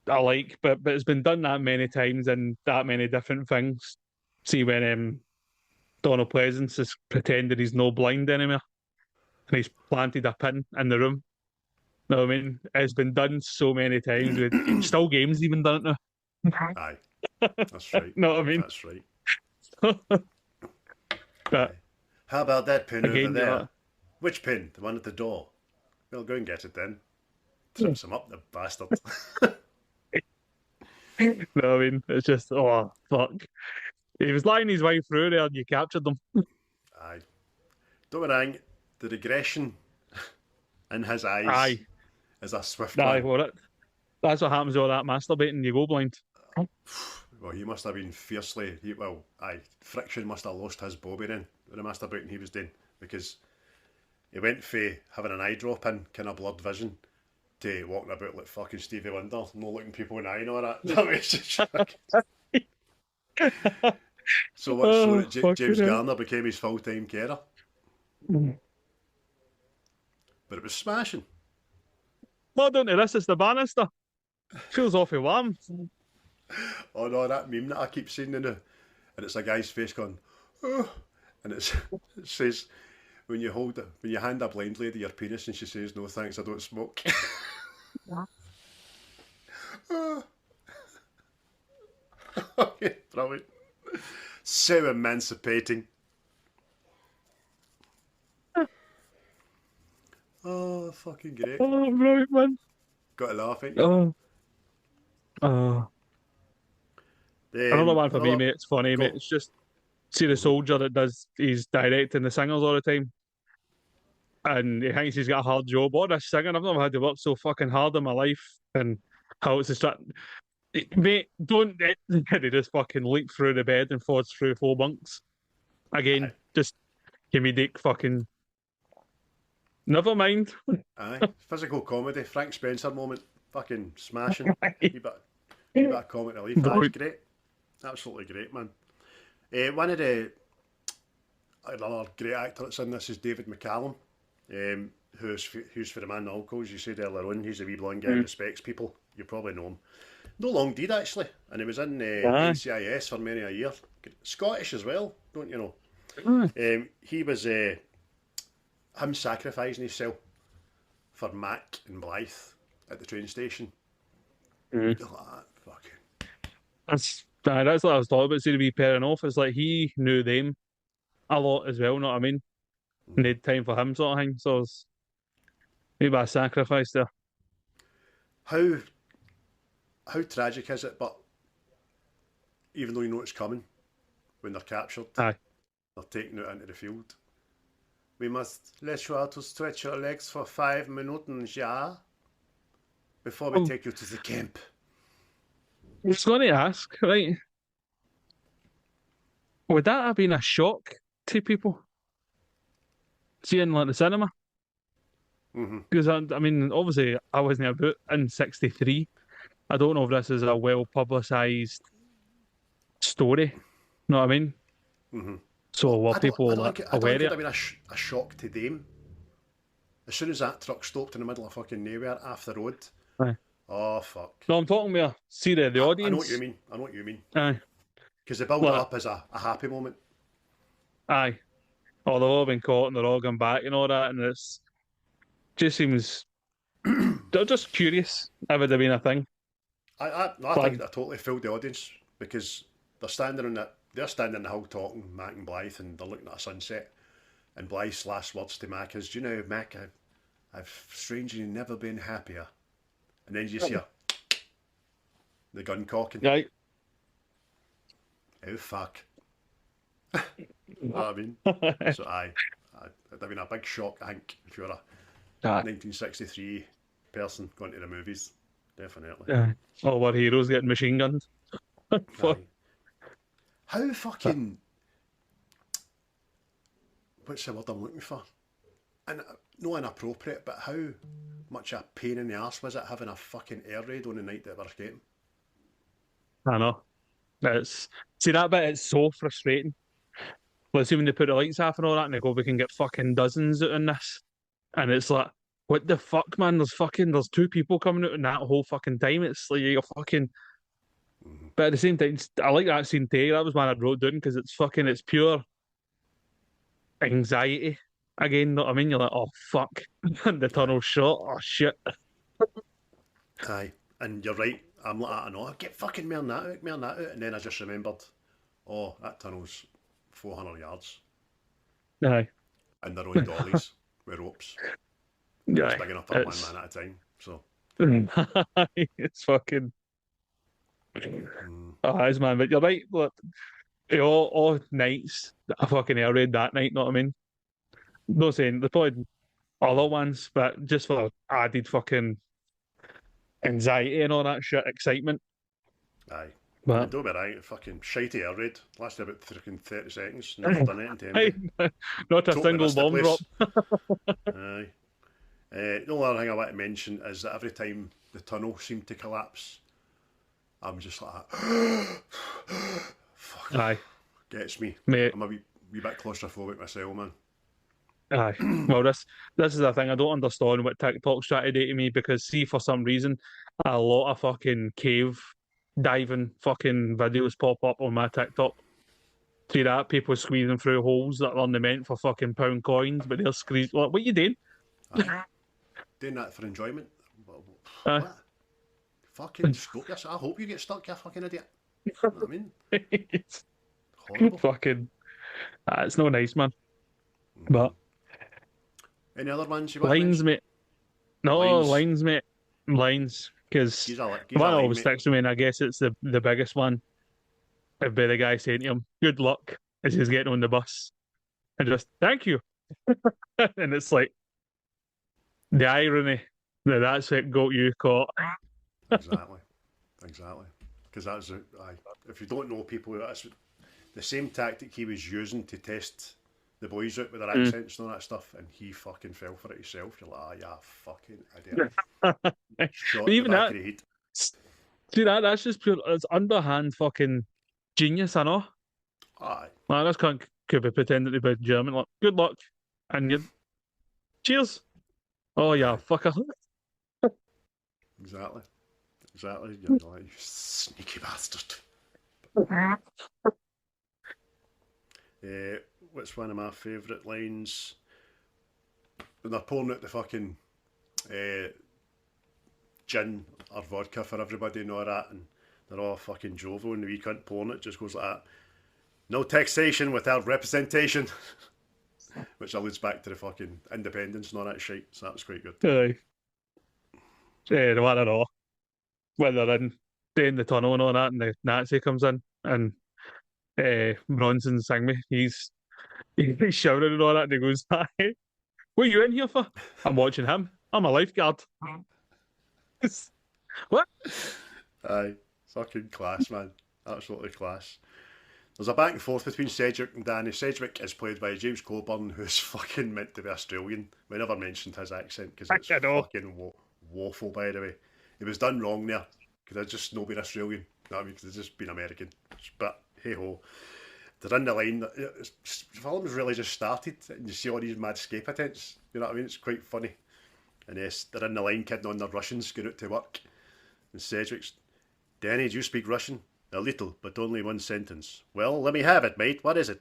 like, but it's been done that many times and that many different things. See when Donald Plesence is pretending he's no blind anymore and he's planted a pin in the room. Know what I mean? It's been done so many times. Still games even done it now. Aye, that's right. Know what I mean? That's right. But how about that pin again, over there? Which pin? The one at the door? Well, go and get it then. Trips him up, the bastard. No, I mean, it's just, oh, fuck. He was lying his way through there and you captured him. Aye. Don't worry, the regression in his eyes Aye. is a swift Aye, one. well, that's what happens with all that masturbating, you go blind. Well, he must have been fiercely... Friction must have lost his bobby then with the masturbating he was doing, because he went for having an eye drop in, kind of blurred vision, to walking about like fucking Stevie Wonder, no looking people in the eye and all that. That was just so much so that James Garner became his full-time carer. But it was smashing. Well, don't you? This is the banister. Feels awfully warm. Oh no, that meme that I keep seeing in and it's a guy's face going, oh, and it says, when you hand a blind lady your penis and she says, no thanks, I don't smoke. Okay, brilliant. So emancipating. Oh, fucking great. Oh, brilliant, man. Got to laugh, ain't you? Another one for me, mate. It's funny, mate. It's just, see the soldier that he's directing the singers all the time. And he thinks he's got a hard job. All this singing, I've never had to work so fucking hard in my life. And how it's just, mate, don't, they just fucking leap through the bed and falls through 4 bunks. Again, just give me dick fucking, never mind. Aye, physical comedy, Frank Spencer moment, fucking smashing. Wee bit of comic relief. That's great. Absolutely great, man. One of another great actor that's in this is David McCallum, who's for the man in Alco, as you said earlier on. He's a wee blonde guy who respects people. You probably know him. No long deed, actually, and he was in NCIS for many a year. Scottish as well, don't you know? He was him sacrificing himself for Mac and Blythe at the train station. Like that, fucking. That's what I was talking about. See, to be pairing off, it's like he knew them a lot as well. Know what I mean? Need time for him, sort of thing. So it's maybe a sacrifice there. How tragic is it? But even though you know it's coming, when they're captured, Aye. they're taken out into the field. We must let you out to stretch your legs for 5 minutes, yeah, before we take you to the camp. I was going to ask, right? Would that have been a shock to people seeing like the cinema? Because I mean, obviously, I wasn't about in '63. I don't know if this is a well publicised story. Know what I mean? So were people aware of it? I don't think it would have been a shock to them. As soon as that truck stopped in the middle of fucking nowhere off the road, Aye. Oh, fuck. No, I'm talking about the I know what audience. you mean. I know what you mean. Aye, Because they build it up as a happy moment. aye. Oh, they've all been caught and they're all gone back and all that, and it's just seems they're just curious if it had been a thing. I But think they totally fooled the audience because they're standing in the hill talking, Mac and Blythe, and they're looking at a sunset. And Blythe's last words to Mac is, "Do you know, Mac, I've strangely never been happier." And then you just hear the gun cocking. right, Oh, fuck. You know what I mean? So it'd have been a big shock, I think, if you're a 1963 person going to the movies. Definitely. all our heroes getting machine gunned. Fuck. Aye. How fucking... What's the word I'm looking for? And no inappropriate, but how much a pain in the arse was it having a fucking air raid on the night that they were skating? I know. See that bit. It's so frustrating. Let's see when they put the lights off and all that, and they go, "We can get fucking dozens out in this," and it's like, what the fuck, man? There's 2 people coming out in that whole fucking time. It's like you're fucking. But at the same time, I like that scene today. That was one I wrote down because it's pure anxiety. Again, know what I mean? You're like, oh fuck, the tunnel's shot. Oh shit. Aye. And you're right. I'm like, I know, get fucking more than that out, more than that out. And then I just remembered, oh, that tunnel's 400 yards. Aye. And they're on dollies with ropes. Yeah. It's big enough for one man at a time. So. It's fucking. Oh, it is, man. But you're right. Look, all nights, I fucking air raid that night. Know what I mean? Not saying they probably other ones, but just for added fucking anxiety and all that shit, excitement. Aye. But Don't be right, fucking shitey air raid. Lasted about freaking 30 seconds. Never done anything to anybody. not a Totally single missed the bomb place. drop. Aye. The only other thing I want to mention is that every time the tunnel seemed to collapse, I'm just like, fuck. Aye, Gets me. mate. I'm a wee bit claustrophobic myself, man. Aye. Well, this is the thing. I don't understand what TikTok's trying to do to me because, see, for some reason, a lot of fucking cave diving fucking videos pop up on my TikTok. See that? People squeezing through holes that are only meant for fucking pound coins, but they're squeezing. What you doing? Doing that for enjoyment. Aye. What? Fucking stroke yourself. I hope you get stuck, you fucking idiot. You know what I mean? Horrible. Fucking. It's no nice, man. But. Any other ones you want Lines, to mate. No, Lines. lines, mate. Lines. Because mention? one always sticks to me, and I guess it's the biggest one. It'd be the guy saying to him, "Good luck," as he's getting on the bus. And just, "Thank you." And it's like, the irony that that's what got you caught. Exactly. Because that's, if you don't know people, that's the same tactic he was using to test the boys out with their accents and all that stuff, and he fucking fell for it himself. You're like, yeah, fucking idiot. Shot But in even the back that, of the head. see that's just pure, it's underhand fucking genius, I know. Aye. Man, this cunt could be pretending to be German, like, good luck, and you, cheers. Oh yeah, fucker. Exactly. You're like, you sneaky bastard. What's one of my favourite lines? When they're pouring out the fucking gin or vodka for everybody and all that, and they're all fucking jovial, and the wee cunt pouring it just goes like that. No taxation without representation. Which alludes back to the fucking independence and all that shit, so that was quite good. Aye. The one at all. When they're in doing the tunnel and all that, and the Nazi comes in, and Bronson sang me. He's shouting and all that, and he goes, "Hi, what are you in here for?" "I'm watching him. I'm a lifeguard." What? Aye, fucking class, man. Absolutely class. There's a back and forth between Sedgwick and Danny. Sedgwick is played by James Coburn, who's fucking meant to be Australian. We never mentioned his accent because it's fucking woeful, by the way. It was done wrong there because I'd just not been Australian. You know what I mean? Because I'd just been American. But hey ho. They're in the line. The film's really just started, and you see all these mad escape attempts. You know what I mean? It's quite funny. And yes, they're in the line kidding on their Russians going out to work. And Sedgwick's, Danny, do you speak Russian? A little, but only one sentence. Well, let me have it, mate. What is it?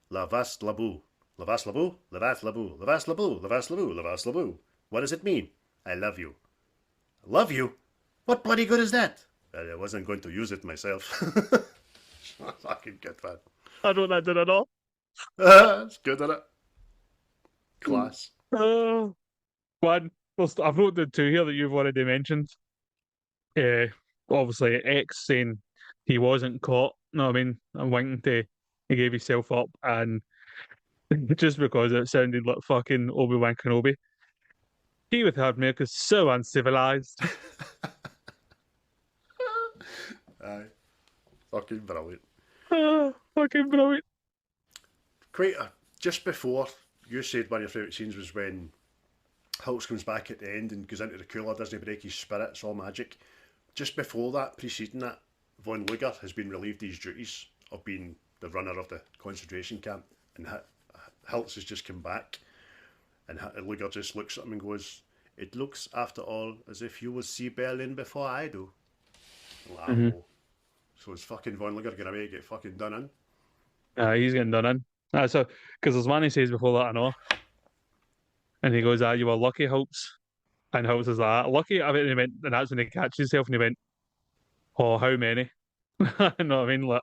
La vas la boo. La vas la boo, la vas la boo, la vas la boo, la vas la boo, la vas la boo. What does it mean? I love you. Love you? What bloody good is that? I wasn't going to use it myself. Fucking good, man. I don't know that at all. It's good, isn't it? Class. One, well, I've wrote the two here that you've already mentioned. Obviously, X saying he wasn't caught. No, I mean, I'm wanting to. He gave himself up, and just because it sounded like fucking Obi-Wan Kenobi. He with hard milk is so uncivilized. Aye. Fucking brilliant. Fucking brilliant. Just before, you said one of your favourite scenes was when Hulks comes back at the end and goes into the cooler, doesn't break his spirit, it's all magic. Just before that, preceding that, Von Luger has been relieved of his duties of being the runner of the concentration camp, and Hulks has just come back, and Luger just looks at him and goes, "It looks, after all, as if you will see Berlin before I do." So it's fucking Von Luger going away to get fucking done in. He's getting done in. So, because there's one he says before that, I know. And he goes, you were lucky, Hulks. And Hulks is like, lucky? I mean, he went, and that's when he catches himself and he went, oh, how many? You know what I mean? Like,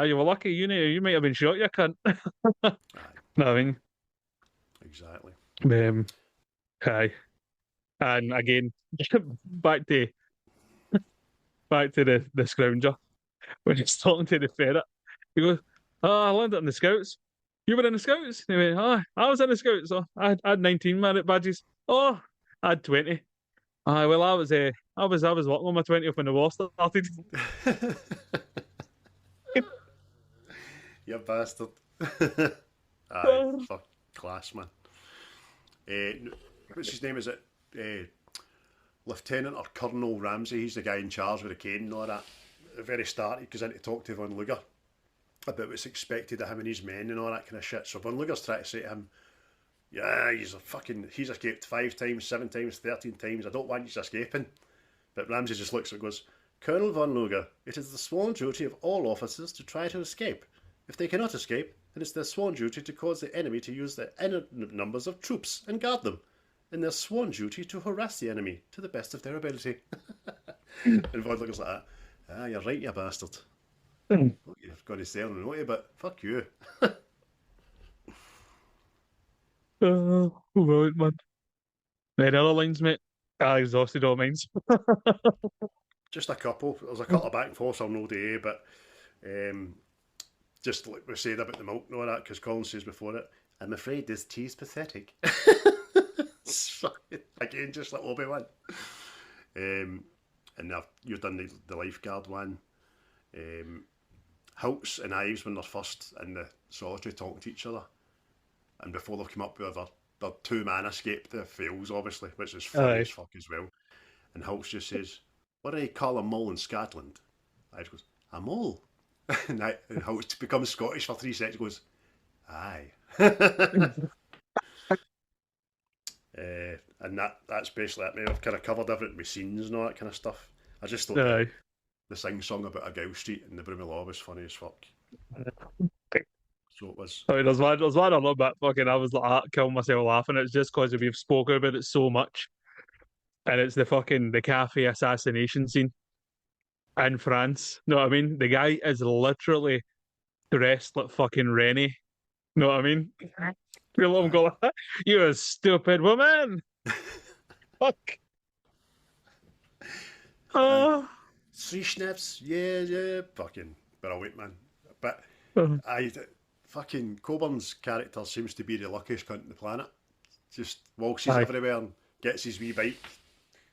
you were lucky, you might have been shot, you cunt. Know what I mean? Exactly. Aye. And again, back to the scrounger. When he's talking to the ferret, he goes, I learned it in the Scouts. You were in the Scouts? And he went, I was in the Scouts. So I had 19 merit badges. Oh, I had 20. Well, I was working on my 20th when the war started. You bastard. Fuck, class, man. What's his name? Is it Lieutenant or Colonel Ramsey? He's the guy in charge with the cane and all that. At the very start, he goes in to talk to Von Luger about what's expected of him and his men and all that kind of shit. So Von Luger's trying to say to him, yeah, he's escaped 5 times, 7 times, 13 times. I don't want you escaping. But Ramsey just looks and goes, Colonel Von Luger, it is the sworn duty of all officers to try to escape. If they cannot escape, then it's their sworn duty to cause the enemy to use their numbers of troops and guard them, and their sworn duty to harass the enemy to the best of their ability. And Von Luger's like that. You're right, you bastard. You're going to say on the naughty, but fuck you. Well, man. Any other lines, mate? I exhausted all mines. Just a couple. There's a couple of back and forth on no day, but just like we said about the milk and all that, because Colin says before it, I'm afraid this tea's pathetic. Again, just like Obi-Wan. And now you've done the lifeguard one. Hulks and Ives when they're first in the solitary talking to each other, and before they've come up with their 2-man escape that fails, obviously, which is funny as fuck as well. And Hulks just says, what do they call a mole in Scotland? Ives goes, a mole? and Hulks becomes Scottish for 3 seconds, goes, aye. And that's basically it. Maybe I've kind of covered everything with scenes and all that kind of stuff. I just thought the sing-song about a Gow Street and the Broomy Law was funny as fuck. So it was. I mean, there's one a little bit fucking, I was like, killing myself laughing. It's just because we've spoken about it so much. And it's the cafe assassination scene in France. Know what I mean? The guy is literally dressed like fucking Rennie. Know what I mean? You let him go, you a stupid woman. Fuck. 3 schnapps, yeah, fucking brilliant, man. But fucking Coburn's character seems to be the luckiest cunt on the planet. Just walks everywhere and gets his wee bike,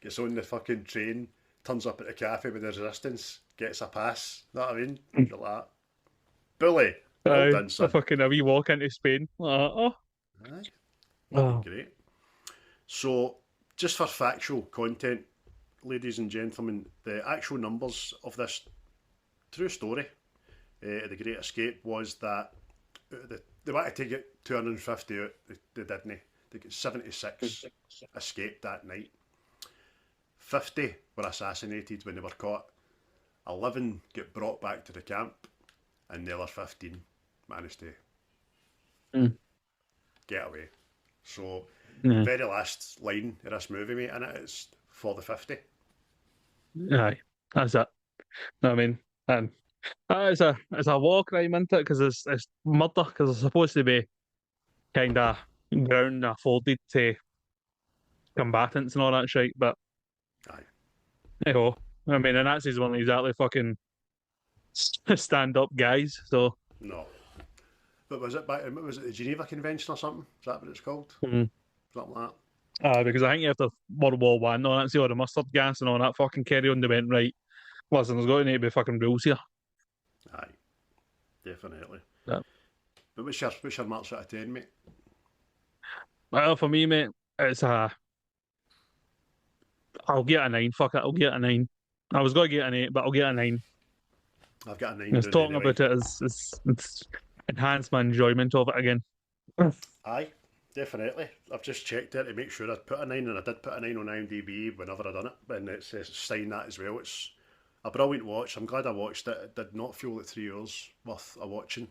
gets on the fucking train, turns up at the cafe with the resistance, gets a pass. Know what I mean? Like that. Bully. Well done, son. A wee walk into Spain. Great. So, just for factual content, ladies and gentlemen, the actual numbers of this true story, the Great Escape, was that they wanted to get 250 out, they didn't. They got 76 escaped that night. 50 were assassinated when they were caught. 11 get brought back to the camp, and the other 15 managed to get away. So, the very last line of this movie, mate, in it is for the 50. Aye, that's it. I mean, and it's a war crime, isn't it? Because it's murder. Because it's supposed to be kind of ground afforded to combatants and all that shit. But Aye. you know, I mean, the Nazis weren't exactly fucking stand-up guys. So No. But was it the Geneva Convention or something? Is that what it's called? Mhm. Something like that. because I think after World War One, all that, see all the mustard gas and all that fucking carry on, they went right. Listen, there's going to be fucking rules here. Aye. Definitely. Yeah. But what's your marks out of 10, mate? Well, for me, mate, it's a. I'll get a 9. Fuck it, I'll get a 9. I was going to get an 8, but I'll get a 9. I've got a 9. Just talking anyway. about it it's enhanced my enjoyment of it again. Aye, definitely. I've just checked it to make sure I'd put a 9, and I did put a 9 on ImDb whenever I done it, and it says sign that as well. It's a brilliant watch. I'm glad I watched it. It did not feel like 3 hours worth of watching.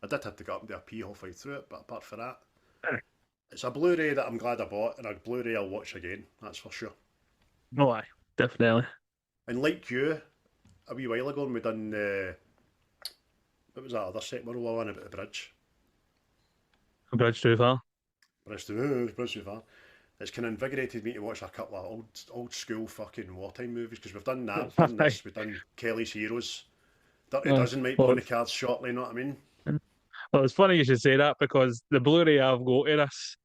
I did have to go up and do a pee halfway through it, but apart from that, it's a Blu-ray that I'm glad I bought, and a Blu-ray I'll watch again, that's for sure. Oh, aye, definitely. And like you, a wee while ago when we done what was that other set we were on about the bridge? A bridge too far. Bridge too far. It's kind of invigorated me to watch a couple of old school fucking wartime movies, because we've done that, we've done this, we've done Kelly's Heroes. Dirty Dozen might be on the cards shortly, you know what I mean? Well, it's funny you should say that, because the Blu-ray I've got to this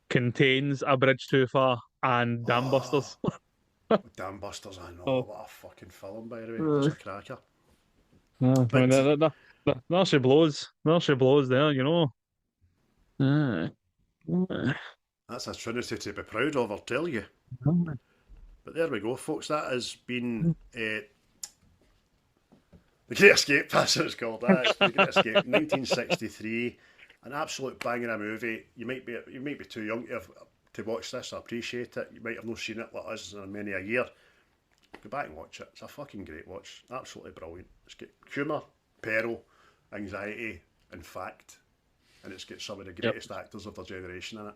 contains A Bridge Too Far and Dam Busters. Dam Busters, I know. Oh. What a fucking film, by the way. It's a cracker. I mean, there she blows. There she blows there, you know. That's a trinity to be proud of, I'll tell you. But there we go, folks. That has been The Great Escape, that's what it's called. That's The Great Escape, 1963. An absolute banger of movie. You might be too young to watch this. I appreciate it. You might have not seen it like us in many a year. Go back and watch it. It's a fucking great watch. Absolutely brilliant. It's got humour, peril, anxiety, and fact. And it's got some of the greatest actors of their generation in it.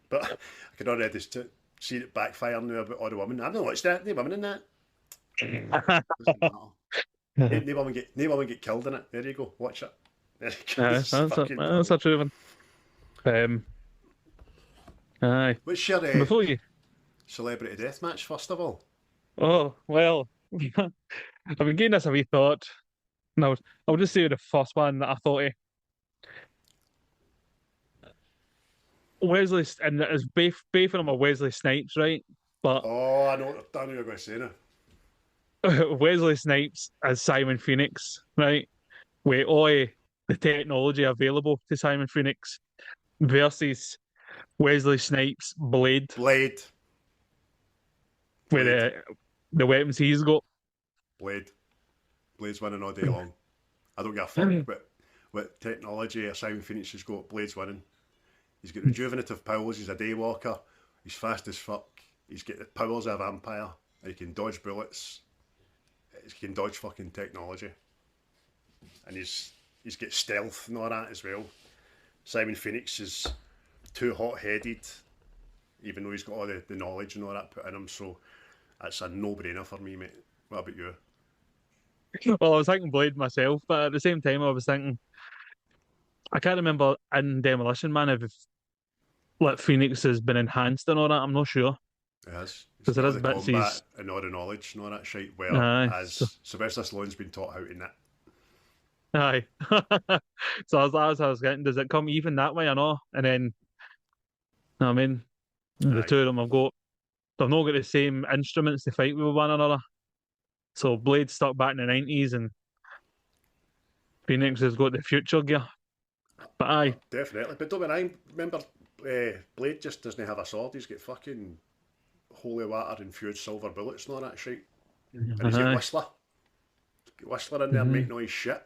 But I can already see it backfire now about all the women. I've not watched that. No women in that. Doesn't matter. No women get killed in it. There you go. Watch it. That's a true one. Aye. What's your Before you... celebrity death match, first of all? Oh, well, I've been giving this a wee thought. No, I'll just say the first one that I thought of. Wesley, and it's both of them are Wesley Snipes, right? But Oh, I know you're going to say now. Wesley Snipes as Simon Phoenix, right? With all the technology available to Simon Phoenix versus Wesley Snipes Blade Blade. with the weapons he's got. Blade's winning all day long. I don't give a fuck what technology Simon Phoenix has got. Blade's winning. He's got rejuvenative powers. He's a daywalker. He's fast as fuck. He's got the powers of a vampire. He can dodge bullets. He can dodge fucking technology. And he's got stealth and all that as well. Simon Phoenix is too hot-headed, even though he's got all the knowledge and all that put in him. So that's a no-brainer for me, mate. What about you? Well, I was thinking Blade myself, but at the same time, I was thinking, I can't remember in Demolition Man if like Phoenix has been enhanced and all that. I'm not sure. It has. Because there is the bits combat and all the knowledge and all that shit. Well, as Sylvester Stallone's been taught how to knit. Aye. So I was getting, does it come even that way or not? And then, I mean, the two of them they've not got the same instruments to fight with one another. So Blade's stuck back in the 90s and Phoenix has got the future gear. But aye. Definitely. But don't I remember Blade just doesn't have a sword. He's got fucking holy water infused silver bullets and all that shit. And he's got Whistler. Whistler in there and make noise shit.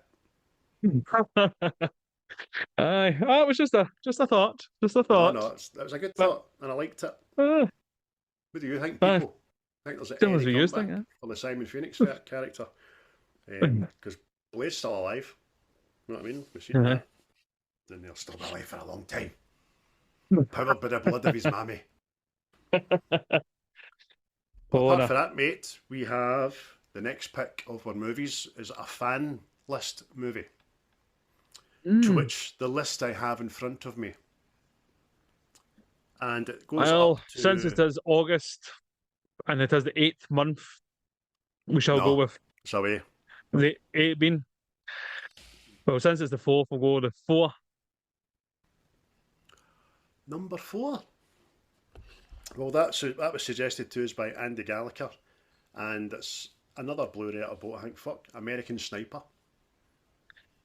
Aye. It was just a thought. Just a thought. No, that was a good thought and I liked it. What do you think, Aye. people? I think there's Same as any we used, comeback think, for the Simon Phoenix character. Because Blade's still alive. You know what I mean? We've seen that. And they'll still be alive for a long time. Powered by the blood of his mammy. Apart from that, mate, we have the next pick of our movies is a fan list movie. To which the list I have in front of me. And it goes up to... since it is August and it is the 8th month, we shall go with the 8 being. Well, since it's the 4th, we'll go with the 4. Number 4. Well, that was suggested to us by Andy Gallagher, and it's another Blu-ray out of boat, I think. American Sniper.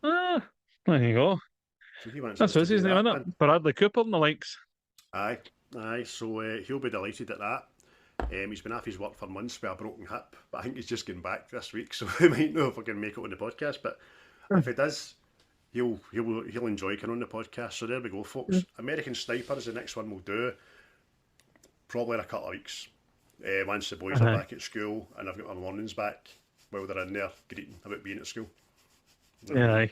Ah, there you go. So he wants That's his name, isn't it? Bradley Cooper and the likes. Aye. So he'll be delighted at that. He's been off his work for months with a broken hip, but I think he's just getting back this week, so we might know if we can make it on the podcast. But if he does, he'll enjoy coming on the podcast. So there we go, folks. American Sniper is the next one we'll do. Probably in a couple of weeks. Once the boys are back at school and I've got my mornings back while they're in there greeting about being at school. Aye.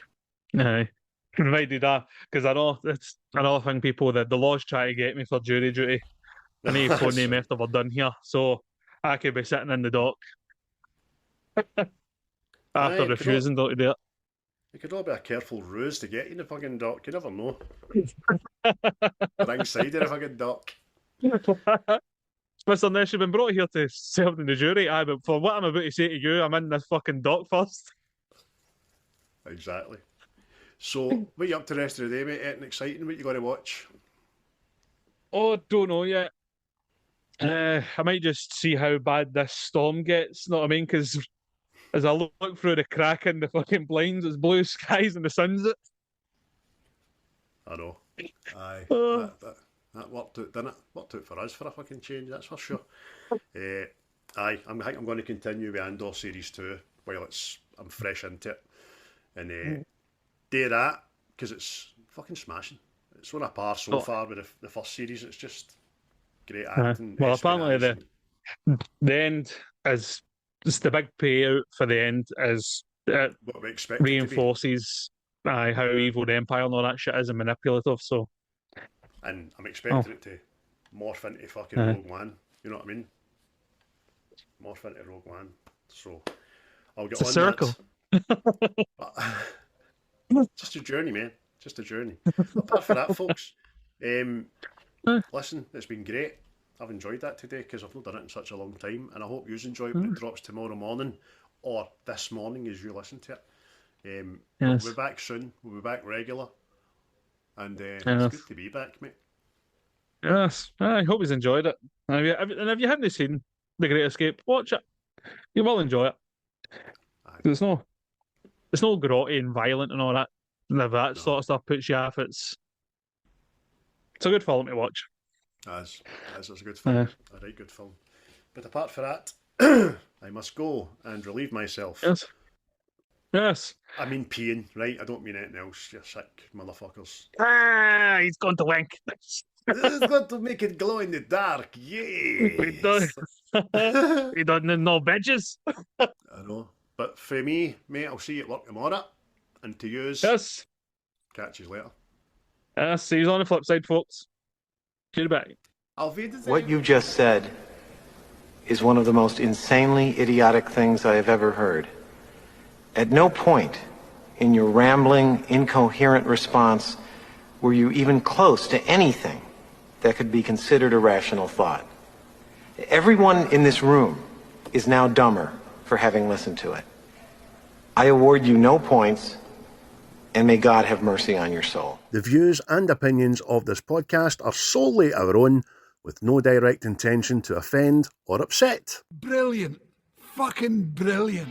Might do that, because I know it's another thing, people, that the laws try to get me for jury duty. I need to phone them after we're done here, so I could be sitting in the dock after refusing to do it. It could all be a careful ruse to get you in the fucking dock. You never know. Wrong side of the fucking dock. Mr. Ness, you've been brought here to serve in the jury. Aye, but for what I'm about to say to you, I'm in this fucking dock first. Exactly. So, what are you up to the rest of the day, mate? Anything exciting? What you going to watch? Oh, don't know yet. I might just see how bad this storm gets, know what I mean? Because as I look through the crack in the fucking blinds, it's blue skies and the sun's it. I know. Aye. That worked out, didn't it? Worked out for us for a fucking change, that's for sure. Aye, I think I'm going to continue with Andor Series 2 while I'm fresh into it. And do that, because it's fucking smashing. It's on a par so far with the first series. It's just great acting. Well, apparently the end is just the big payout for the end is what we expect reinforces how evil the Empire and all that shit is and manipulative. So, and I'm expecting it to morph into fucking Rogue One. You know what I mean? Morph into Rogue One. So I'll get on circle. That. Just a journey, man. Just a journey. Apart from that, folks, listen, it's been great. I've enjoyed that today because I've not done it in such a long time, and I hope you enjoy it when it drops tomorrow morning or this morning as you listen to it. We'll be back soon. We'll be back regular, and it's good to be back, mate. Yes, I hope you've enjoyed it. And if you haven't seen The Great Escape, watch it. You will enjoy it. It's no grotty and violent and all that. And if that sort of stuff puts you off, it's a good film to watch. It's a good film. A right good film. But apart from that, I must go and relieve myself. Yes. I mean peeing, right? I don't mean anything else. You sick motherfuckers. He's going to wink. He's going to make it glow in the dark. Yes. He doesn't have no veggies. I know. But for me, mate, I'll see you at work tomorrow. And to use, catch you later. See you on the flip side, folks. Goodbye. What you just said is one of the most insanely idiotic things I have ever heard. At no point in your rambling, incoherent response were you even close to anything that could be considered a rational thought. Everyone in this room is now dumber for having listened to it. I award you no points, and may God have mercy on your soul. The views and opinions of this podcast are solely our own, with no direct intention to offend or upset. Brilliant. Fucking brilliant.